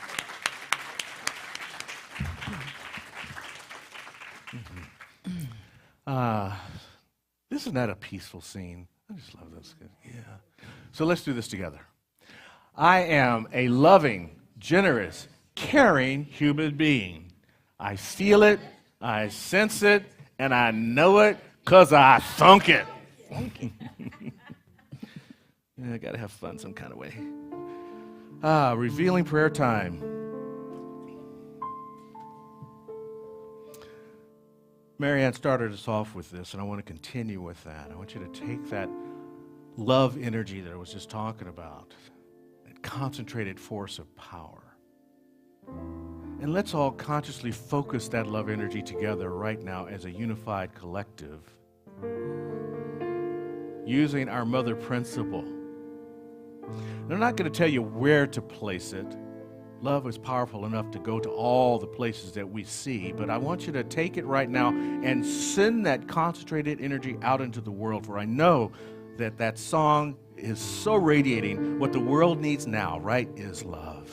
[SPEAKER 2] Isn't that a peaceful scene? I just love this. Yeah. So let's do this together. I am a loving, generous, caring human being. I feel it, I sense it, and I know it because I thunk it. Yeah, I got to have fun some kind of way. Revealing prayer time. Marianne started us off with this, and I want to continue with that. I want you to take that love energy that I was just talking about, that concentrated force of power, and let's all consciously focus that love energy together right now as a unified collective, using our mother principle And I'm not going to tell you where to place it. Love is powerful enough to go to all the places that we see, but I want you to take it right now and send that concentrated energy out into the world, for I know that that song is so radiating. What the world needs now, right, is love.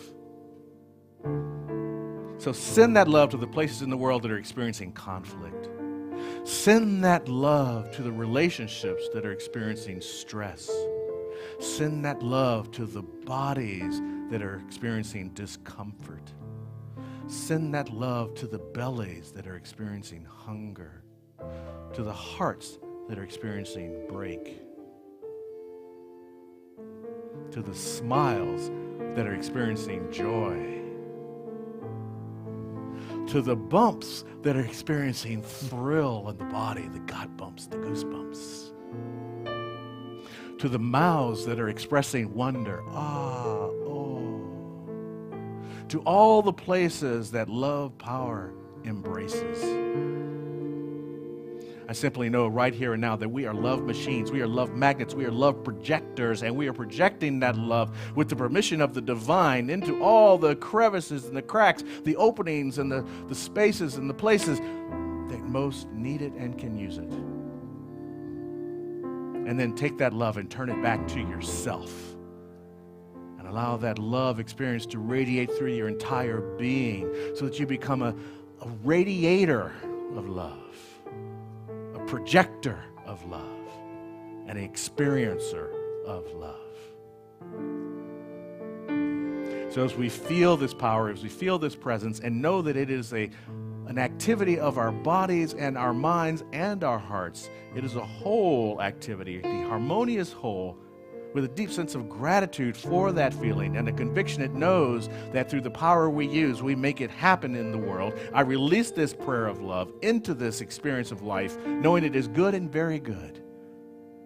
[SPEAKER 2] So send that love to the places in the world that are experiencing conflict. Send that love to the relationships that are experiencing stress. Send that love to the bodies that are experiencing discomfort. Send that love to the bellies that are experiencing hunger, to the hearts that are experiencing break, to the smiles that are experiencing joy, to the bumps that are experiencing thrill in the body, the God bumps, the goosebumps, to the mouths that are expressing wonder, to all the places that love power embraces. I simply know right here and now that we are love machines, we are love magnets, we are love projectors, and we are projecting that love with the permission of the divine into all the crevices and the cracks, the openings and the spaces and the places that most need it and can use it. And then take that love and turn it back to yourself. And allow that love experience to radiate through your entire being so that you become a radiator of love, a projector of love, and an experiencer of love. So as we feel this power, as we feel this presence, and know that it is an activity of our bodies and our minds and our hearts, it is a whole activity, the harmonious whole, with a deep sense of gratitude for that feeling and a conviction it knows that through the power we use, we make it happen in the world. I release this prayer of love into this experience of life, knowing it is good and very good.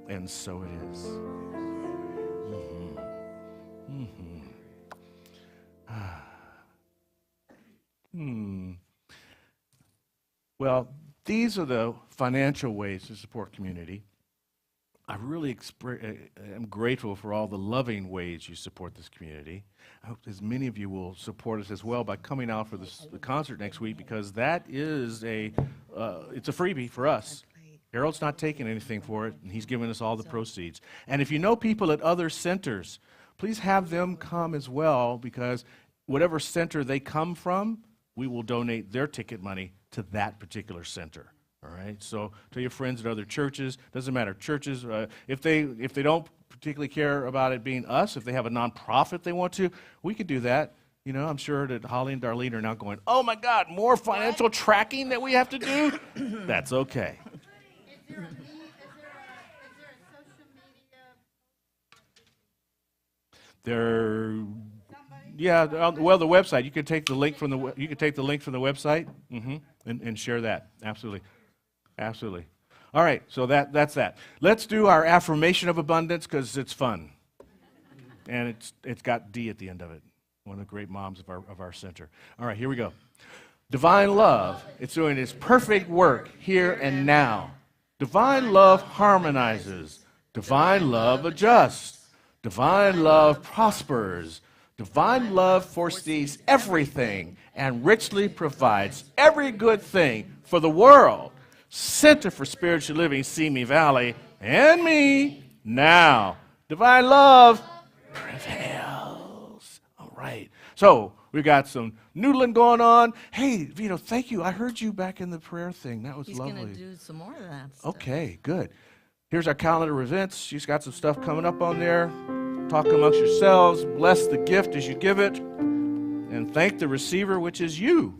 [SPEAKER 2] And so it is. Well, these are the financial ways to support community. I really am grateful for all the loving ways you support this community. I hope as many of you will support us as well by coming out for the concert next week, because that is it's a freebie for us. Harold's not taking anything for it, and he's giving us all the proceeds. And if you know people at other centers, please have them come as well, because whatever center they come from, we will donate their ticket money to that particular center. All right, so tell your friends at other churches. Doesn't matter, churches. If they don't particularly care about it being us, if they have a nonprofit they want to, we could do that. You know, I'm sure that Holly and Darlene are now going, "Oh my God, more financial tracking that we have to do." That's okay.
[SPEAKER 9] Is there a social media?
[SPEAKER 2] Yeah. Well, the website. You could take the link from the website and share that. Absolutely. All right, so that's that. Let's do our affirmation of abundance, because it's fun. And it's got D at the end of it. One of the great moms of our center. All right, here we go. Divine love, it's doing its perfect work here and now. Divine love harmonizes. Divine love adjusts. Divine love prospers. Divine love foresees everything and richly provides every good thing for the world. Center for Spiritual Living, Simi Valley, and me now. Divine love prevails. All right. So we've got some noodling going on. Hey, Vito, thank you. I heard you back in the prayer thing. That was lovely.
[SPEAKER 5] He's going to do some more of that stuff.
[SPEAKER 2] Okay, good. Here's our calendar of events. She's got some stuff coming up on there. Talk amongst yourselves. Bless the gift as you give it. And thank the receiver, which is you.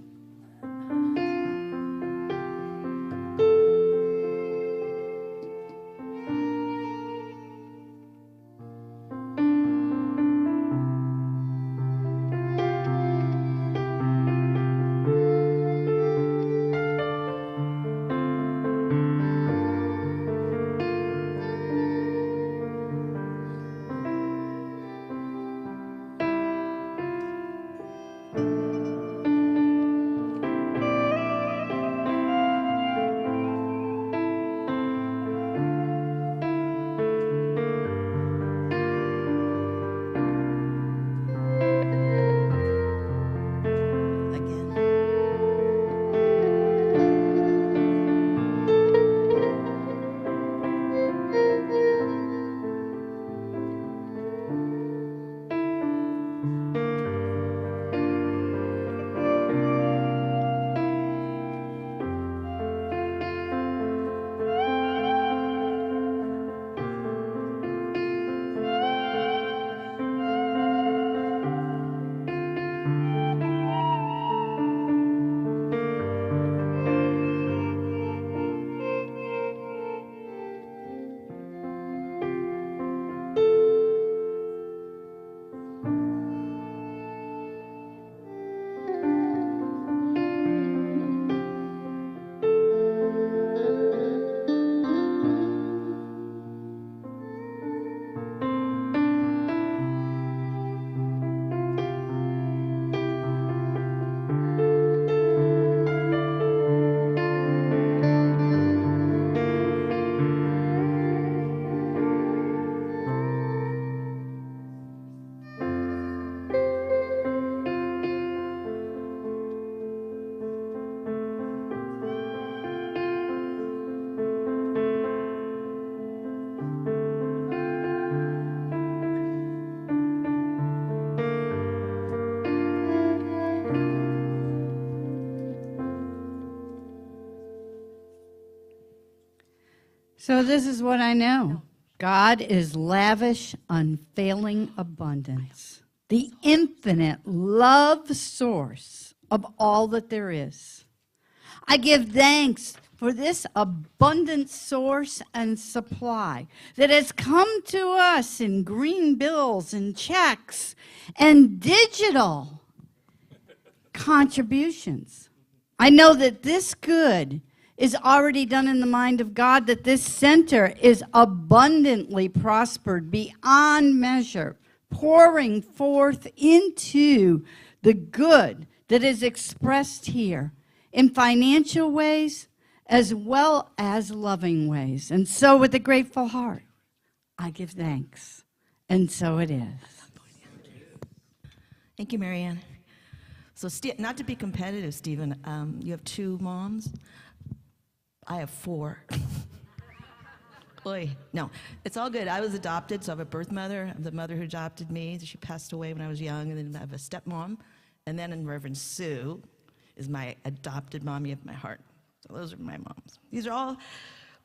[SPEAKER 6] So this is what I know. God is lavish, unfailing abundance, the infinite love source of all that there is. I give thanks for this abundant source and supply that has come to us in green bills and checks and digital contributions. I know that this good is already done in the mind of God, that this center is abundantly prospered beyond measure, pouring forth into the good that is expressed here in financial ways as well as loving ways. And so with a grateful heart, I give thanks. And so it is.
[SPEAKER 5] Thank you, Marianne. So not to be competitive, Stephen, you have 2 moms. I have 4. Oy. No, it's all good. I was adopted, so I have a birth mother, the mother who adopted me. She passed away when I was young, and then I have a stepmom. And then Reverend Sue is my adopted mommy of my heart. So those are my moms. These are all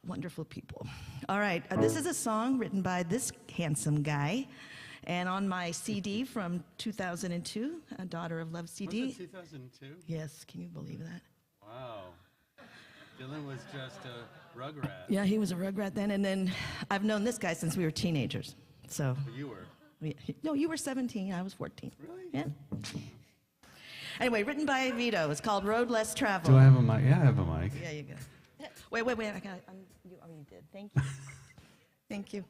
[SPEAKER 5] wonderful people. All right, this is a song written by this handsome guy. And on my CD from 2002, a Daughter of Love CD.
[SPEAKER 10] Was it 2002?
[SPEAKER 5] Yes, can you believe that?
[SPEAKER 10] Wow. Dylan was just a rugrat.
[SPEAKER 5] Yeah, he was a rugrat then, and then I've known this guy since we were teenagers. So.
[SPEAKER 10] Well, you were.
[SPEAKER 5] No, you were 17, I was 14.
[SPEAKER 10] Really?
[SPEAKER 5] Yeah. Anyway, written by Vito. It's called Road Less Traveled.
[SPEAKER 10] Do I have a mic? Yeah, I have a mic.
[SPEAKER 5] Yeah, you go. Wait, I got it. You did. Thank you. Thank you.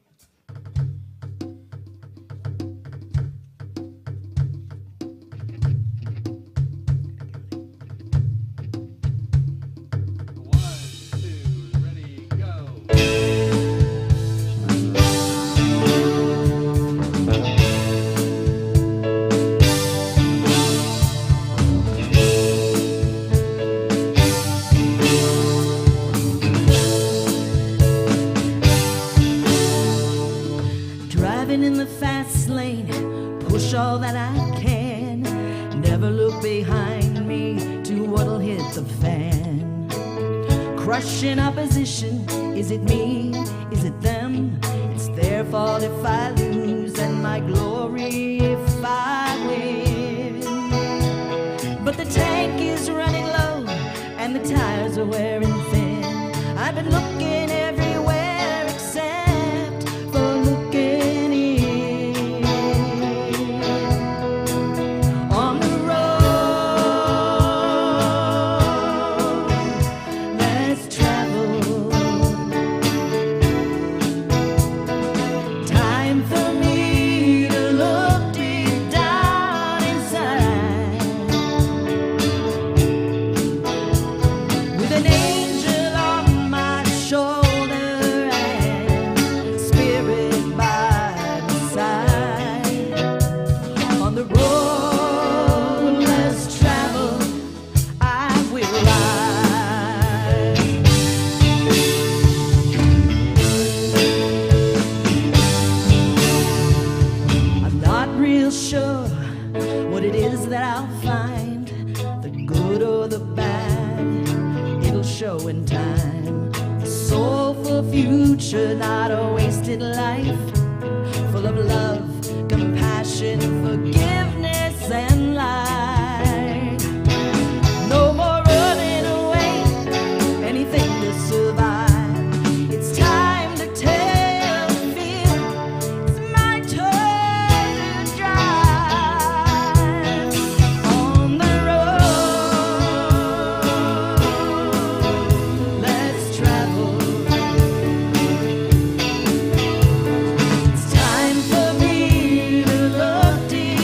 [SPEAKER 5] Driving in the fast lane, push all that I can. Never look behind me to what'll hit the fan. Crushing opposition, is it me? Is it them? It's their fault if I lose and my glory if I win. But the tank is running low and the tires are wearing thin. I've been looking everywhere except for looking in. On the road less traveled, time for me to look deep down inside. With an angel on my shoulder and spirit by my side. On the road less traveled, I will ride. I'm not real sure what it is that I'll find, the good or the bad, it'll show in time. A soulful future, not a wasted life, full of love, compassion, forgiveness, and light. No more running away, anything to survive. It's time to tell the field, it's my turn to drive. On the road less traveled, it's time for me to look deep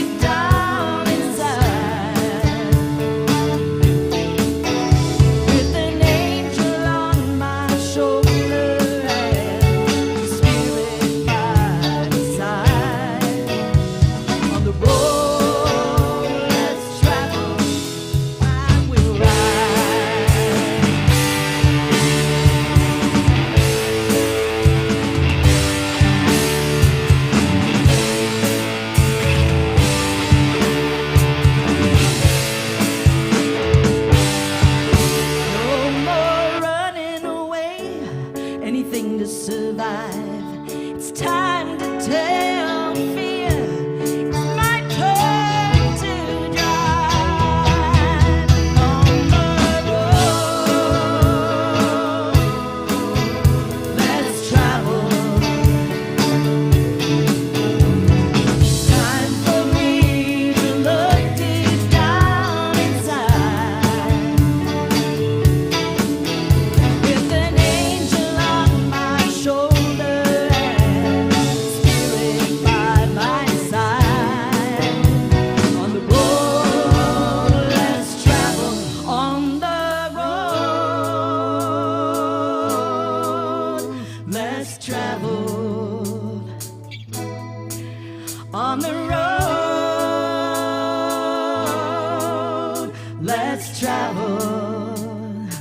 [SPEAKER 1] less traveled,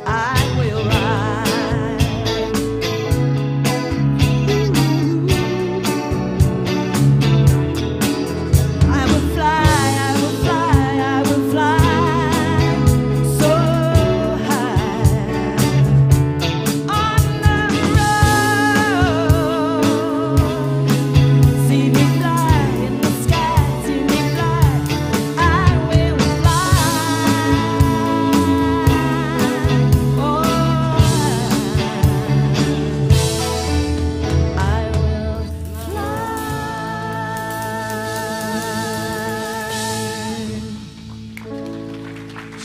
[SPEAKER 1] I will ride. I will fly, I will fly, I will fly so high on the road. See me fly in the sky, see me fly. I will fly. Oh, I will fly.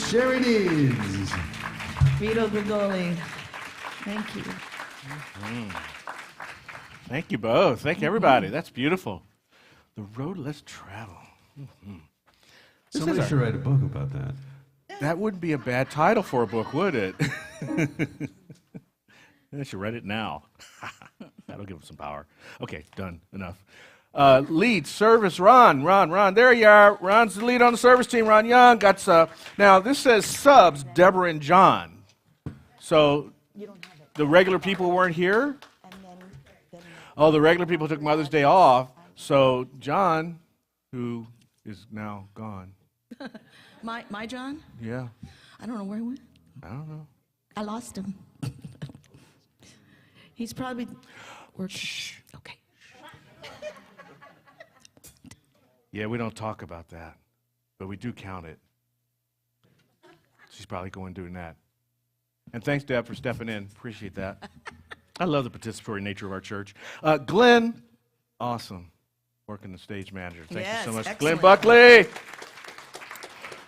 [SPEAKER 10] Cherie Deeds.
[SPEAKER 5] Vito Grigoli. Thank you.
[SPEAKER 2] Thank you both. Thank you, everybody. That's beautiful. The road less travel.
[SPEAKER 10] Somebody should write a book about that.
[SPEAKER 2] That wouldn't be a bad title for a book, would it? I should write it now. That'll give them some power. Okay, done. Enough. Lead service, Ron. There you are. Ron's the lead on the service team. Ron Young got now this says subs, Deborah and John. So the regular people weren't here. Oh, the regular people took Mother's Day off. So John, who is now gone.
[SPEAKER 5] My John?
[SPEAKER 2] Yeah,
[SPEAKER 5] I don't know where he went.
[SPEAKER 2] I don't know.
[SPEAKER 5] I lost him. He's probably working. Okay.
[SPEAKER 2] Yeah, we don't talk about that, but we do count it. She's probably going doing that. And thanks, Deb, for stepping in. Appreciate that. I love the participatory nature of our church. Glenn, awesome. Working the stage manager. Thank you so much.
[SPEAKER 5] Excellent.
[SPEAKER 2] Glenn Buckley.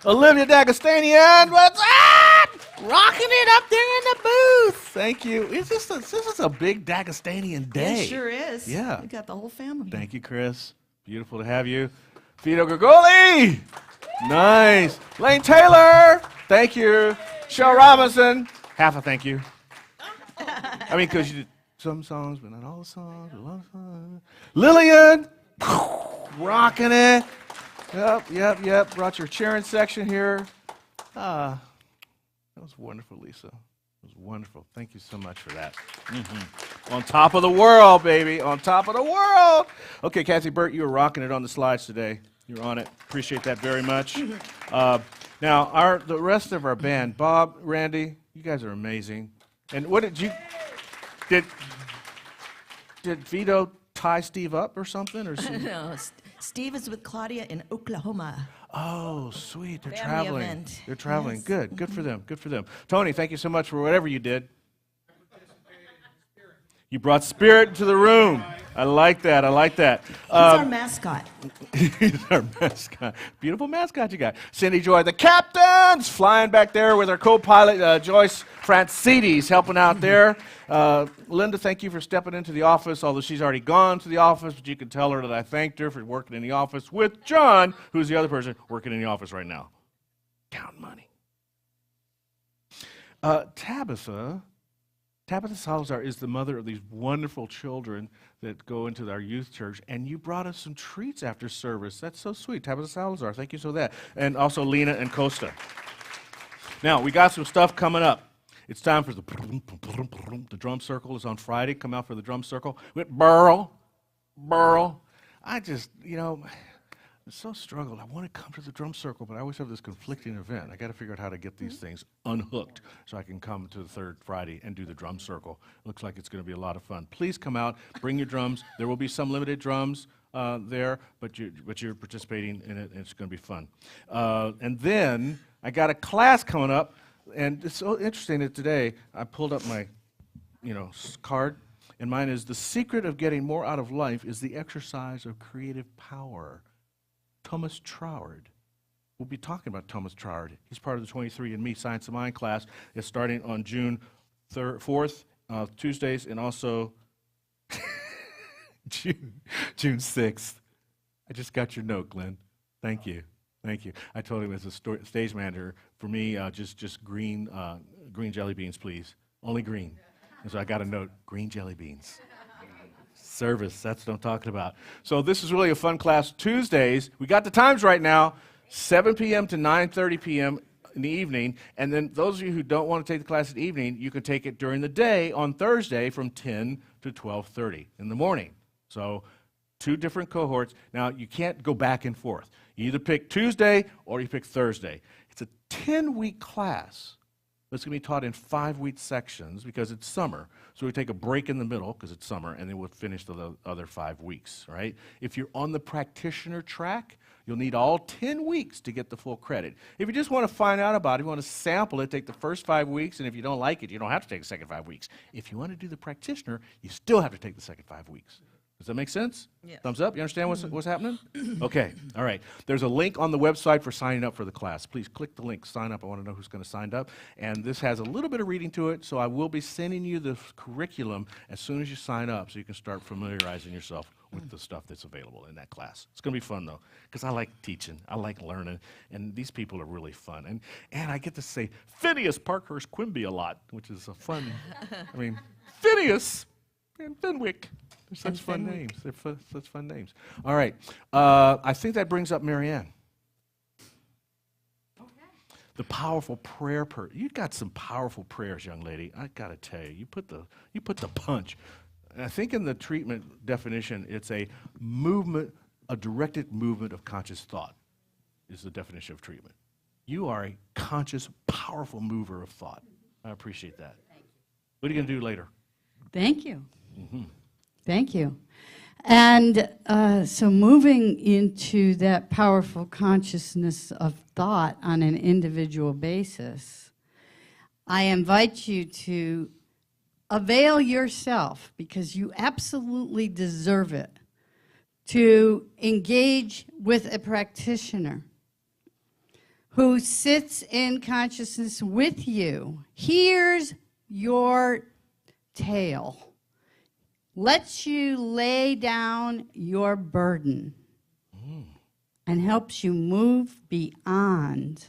[SPEAKER 2] Olivia D'Agostinian, what's up? Rocking it up there in the booth. Thank you. This is a big D'Agostinian day.
[SPEAKER 5] It sure is.
[SPEAKER 2] Yeah.
[SPEAKER 5] We got the whole family.
[SPEAKER 2] Thank you, Chris. Beautiful to have you. Vito Grigoli. Nice. Lane Taylor. Thank you. Cheryl Robinson. Half a thank you. I mean, because you did some songs, but not all the songs. A lot of songs. Lillian. Rocking it. Yep. Brought your cheering section here. That was wonderful, Lisa. It was wonderful. Thank you so much for that. On top of the world, baby. On top of the world. Okay, Kathy Burt, you were rocking it on the slides today. You're on it. Appreciate that very much. Now, the rest of our band, Bob, Randy, you guys are amazing. And what did Vito tie Steve up or something? Or
[SPEAKER 5] No, Steve is with Claudia in Oklahoma.
[SPEAKER 2] Oh, sweet. They're
[SPEAKER 5] Family
[SPEAKER 2] traveling.
[SPEAKER 5] event.
[SPEAKER 2] They're traveling.
[SPEAKER 5] Yes.
[SPEAKER 2] Good for them. Good for them. Tony, thank you so much for whatever you did. You brought spirit to the room. I like that.
[SPEAKER 5] He's our mascot.
[SPEAKER 2] He's our mascot. Beautiful mascot you got. Cindy Joy, the captain's flying back there with our co-pilot, Joyce Francides, helping out there. Linda, thank you for stepping into the office, although she's already gone to the office, but you can tell her that I thanked her for working in the office with John, who's the other person working in the office right now. Counting money. Tabitha Salazar is the mother of these wonderful children that go into our youth church, and you brought us some treats after service. That's so sweet. Tabitha Salazar, thank you for that. And also Lena and Costa. Now, we got some stuff coming up. It's time for the drum circle is on Friday. Come out for the drum circle with Burl. I just, I so struggled. I want to come to the drum circle, but I always have this conflicting event. I got to figure out how to get these things unhooked so I can come to the third Friday and do the drum circle. Looks like it's going to be a lot of fun. Please come out, bring your drums. There will be some limited drums there, but you're participating in it, and it's going to be fun. And then I got a class coming up, and it's so interesting that today I pulled up my, card, and mine is the secret of getting more out of life is the exercise of creative power. Thomas Troward. We'll be talking about Thomas Troward. He's part of the 23andMe Science of Mind class. It's starting on June 4th, Tuesdays, and also June 6th. I just got your note, Glenn. Thank you. I told him as a stage manager, for me, just green jelly beans, please. Only green. And so I got a note, green jelly beans. Service, that's what I'm talking about. So this is really a fun class. Tuesdays, we got the times right now, 7 p.m. to 9:30 p.m. in the evening, and then those of you who don't want to take the class in the evening, you can take it during the day on Thursday from 10 to 12:30 in the morning. So 2 different cohorts. Now, you can't go back and forth. You either pick Tuesday or you pick Thursday. It's a 10-week class that's going to be taught in 5-week sections because it's summer. So we take a break in the middle because it's summer, and then we'll finish the other 5 weeks, right? If you're on the practitioner track, you'll need all 10 weeks to get the full credit. If you just want to find out about it, you want to sample it, take the first 5 weeks, and if you don't like it, you don't have to take the second 5 weeks. If you want to do the practitioner, you still have to take the second 5 weeks. Does that make sense?
[SPEAKER 5] Yes.
[SPEAKER 2] Thumbs up? You understand what's happening? Okay, all right. There's a link on the website for signing up for the class. Please click the link, sign up. I want to know who's going to sign up. And this has a little bit of reading to it, so I will be sending you the curriculum as soon as you sign up so you can start familiarizing yourself with the stuff that's available in that class. It's going to be fun, though, because I like teaching. I like learning, and these people are really fun. And I get to say Phineas Parkhurst Quimby a lot, which is a fun, I mean, Phineas and Fenwick. They're such fun names. They're such fun names. All right. I think that brings up Marianne. Okay. The powerful prayer. You got some powerful prayers, young lady. I got to tell you, you put the punch. And I think in the treatment definition, it's a movement, a directed movement of conscious thought is the definition of treatment. You are a conscious, powerful mover of thought. I appreciate that. Thank you. What are you going to do later?
[SPEAKER 6] Thank you.
[SPEAKER 2] Mm-hmm.
[SPEAKER 6] Thank you. And so moving into that powerful consciousness of thought on an individual basis, I invite you to avail yourself, because you absolutely deserve it, to engage with a practitioner who sits in consciousness with you, hears your tale, lets you lay down your burden, and helps you move beyond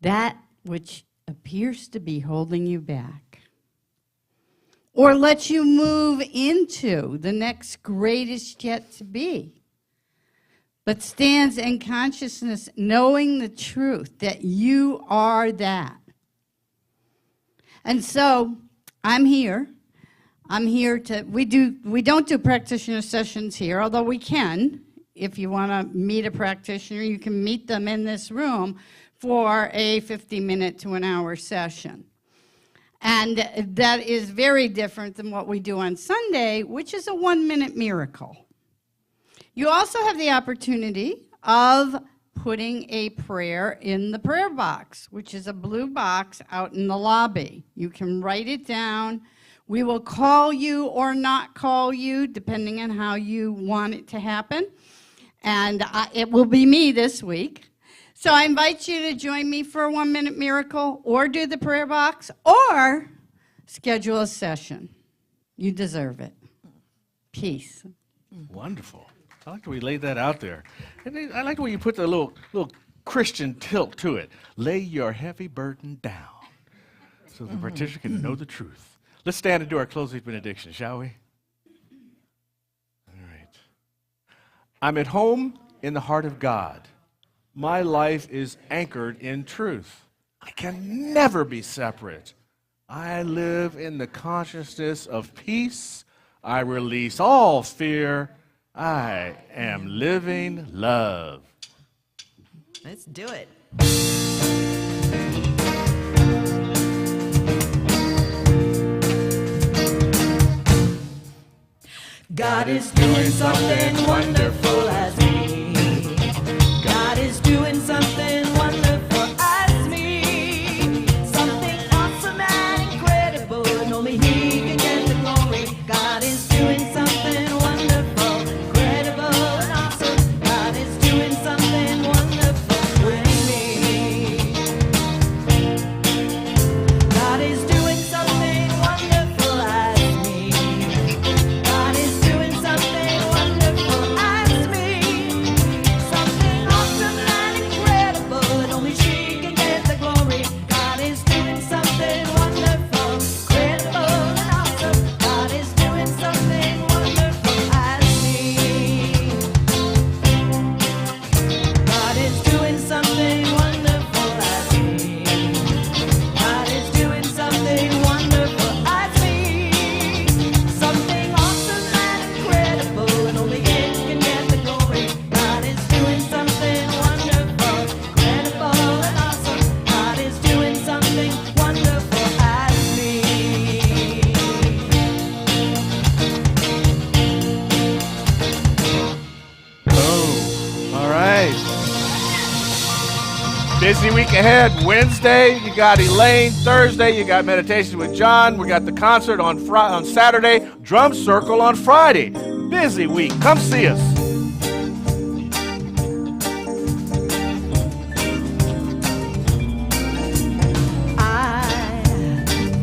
[SPEAKER 6] that which appears to be holding you back, or lets you move into the next greatest yet to be, but stands in consciousness knowing the truth that you are that. And so I'm here to, we don't do practitioner sessions here, although we can. If you want to meet a practitioner, you can meet them in this room for a 50-minute to an hour session. And that is very different than what we do on Sunday, which is a 1-minute miracle. You also have the opportunity of putting a prayer in the prayer box, which is a blue box out in the lobby. You can write it down. We will call you or not call you, depending on how you want it to happen. And it will be me this week. So I invite you to join me for a 1-minute miracle, or do the prayer box, or schedule a session. You deserve it. Peace.
[SPEAKER 2] Wonderful. I like the way you laid that out there. And I like the way you put the little Christian tilt to it. Lay your heavy burden down so the practitioner can know the truth. Let's stand and do our closing benediction, shall we? All right. I'm at home in the heart of God. My life is anchored in truth. I can never be separate. I live in the consciousness of peace. I release all fear. I am living love.
[SPEAKER 5] Let's do it. God is doing something wonderful as me. God is doing something wonderful as me. Something awesome and incredible, and only He can get the glory. God is doing something wonderful, incredible and awesome. God is doing something wonderful with me. God is doing something wonderful as me. God is doing something wonderful as me.
[SPEAKER 2] right. Busy week ahead. Wednesday, you got Elaine. Thursday, you got meditation with John. We got the concert on Saturday. Drum circle on Friday. Busy week. Come see us.
[SPEAKER 1] I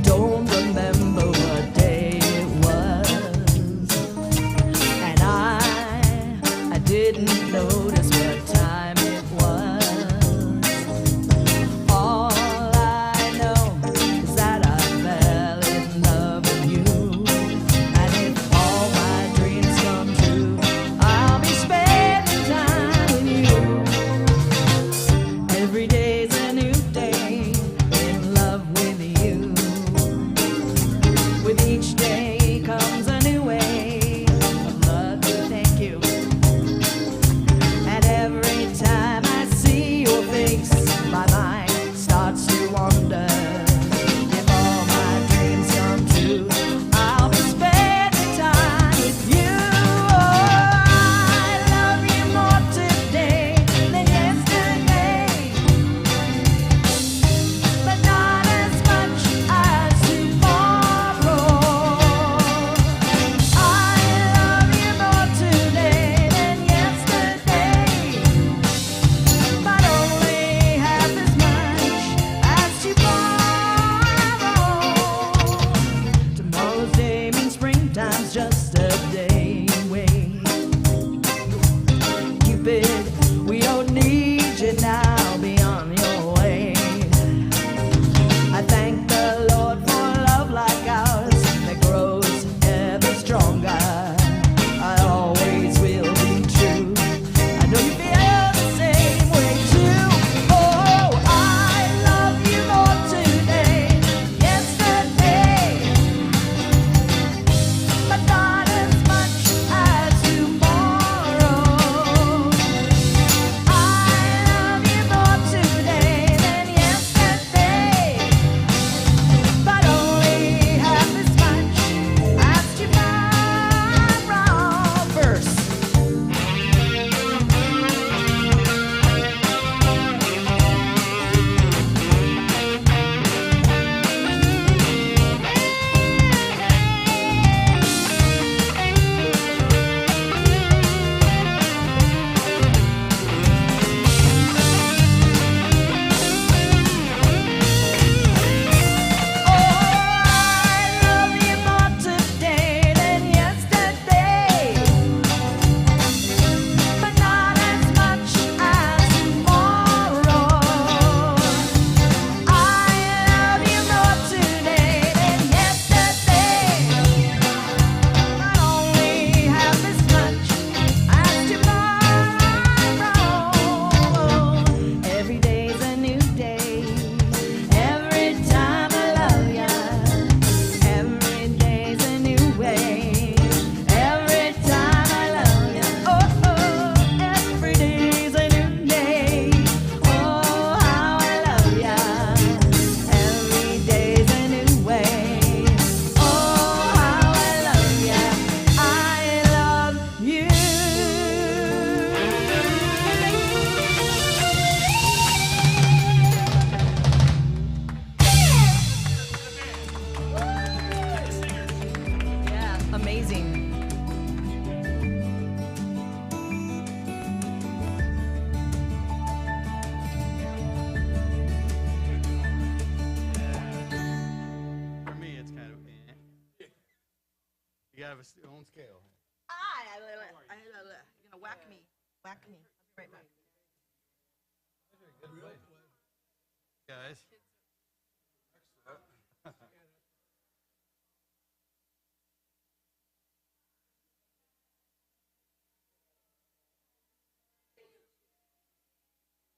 [SPEAKER 1] don't remember what day it was, and I didn't notice what time it was. All I know is that I fell in love with you, and if all my dreams come true, I'll be spending time with you. Every day's a new day, in love with you. With each day comes a new way of love to thank you. And every time I see your face, my mind starts to wander. If all my dreams come true, I'll be spending time with you. Oh, I love you more today than yesterday, but not as much as tomorrow. I love you more today than yesterday, but only half as much as tomorrow. Tomorrow's day means springtime's just a day away. Cupid, we don't need you now, be on your way. I thank the Lord for love like ours that grows ever stronger. I always will be true. I know you feel the same way too. Oh, I love you more today than yesterday, but not as much as tomorrow. I love you more today than yesterday, but only half as much as tomorrow. Verse. I love you more today than yesterday, but not as much as tomorrow. I love you more today than yesterday, but only half as much as tomorrow. Every day's a new day. Every time I love ya, every day's a new way. Every time I love ya, oh, every day's a new day. Oh, how I love ya, every day's a new way. Oh, how I love ya, I love you. Yeah, amazing.
[SPEAKER 10] For me, it's kind of. You gotta have your own scale.
[SPEAKER 5] You're gonna whack me. Whack me. I'll be right back.
[SPEAKER 10] Guys.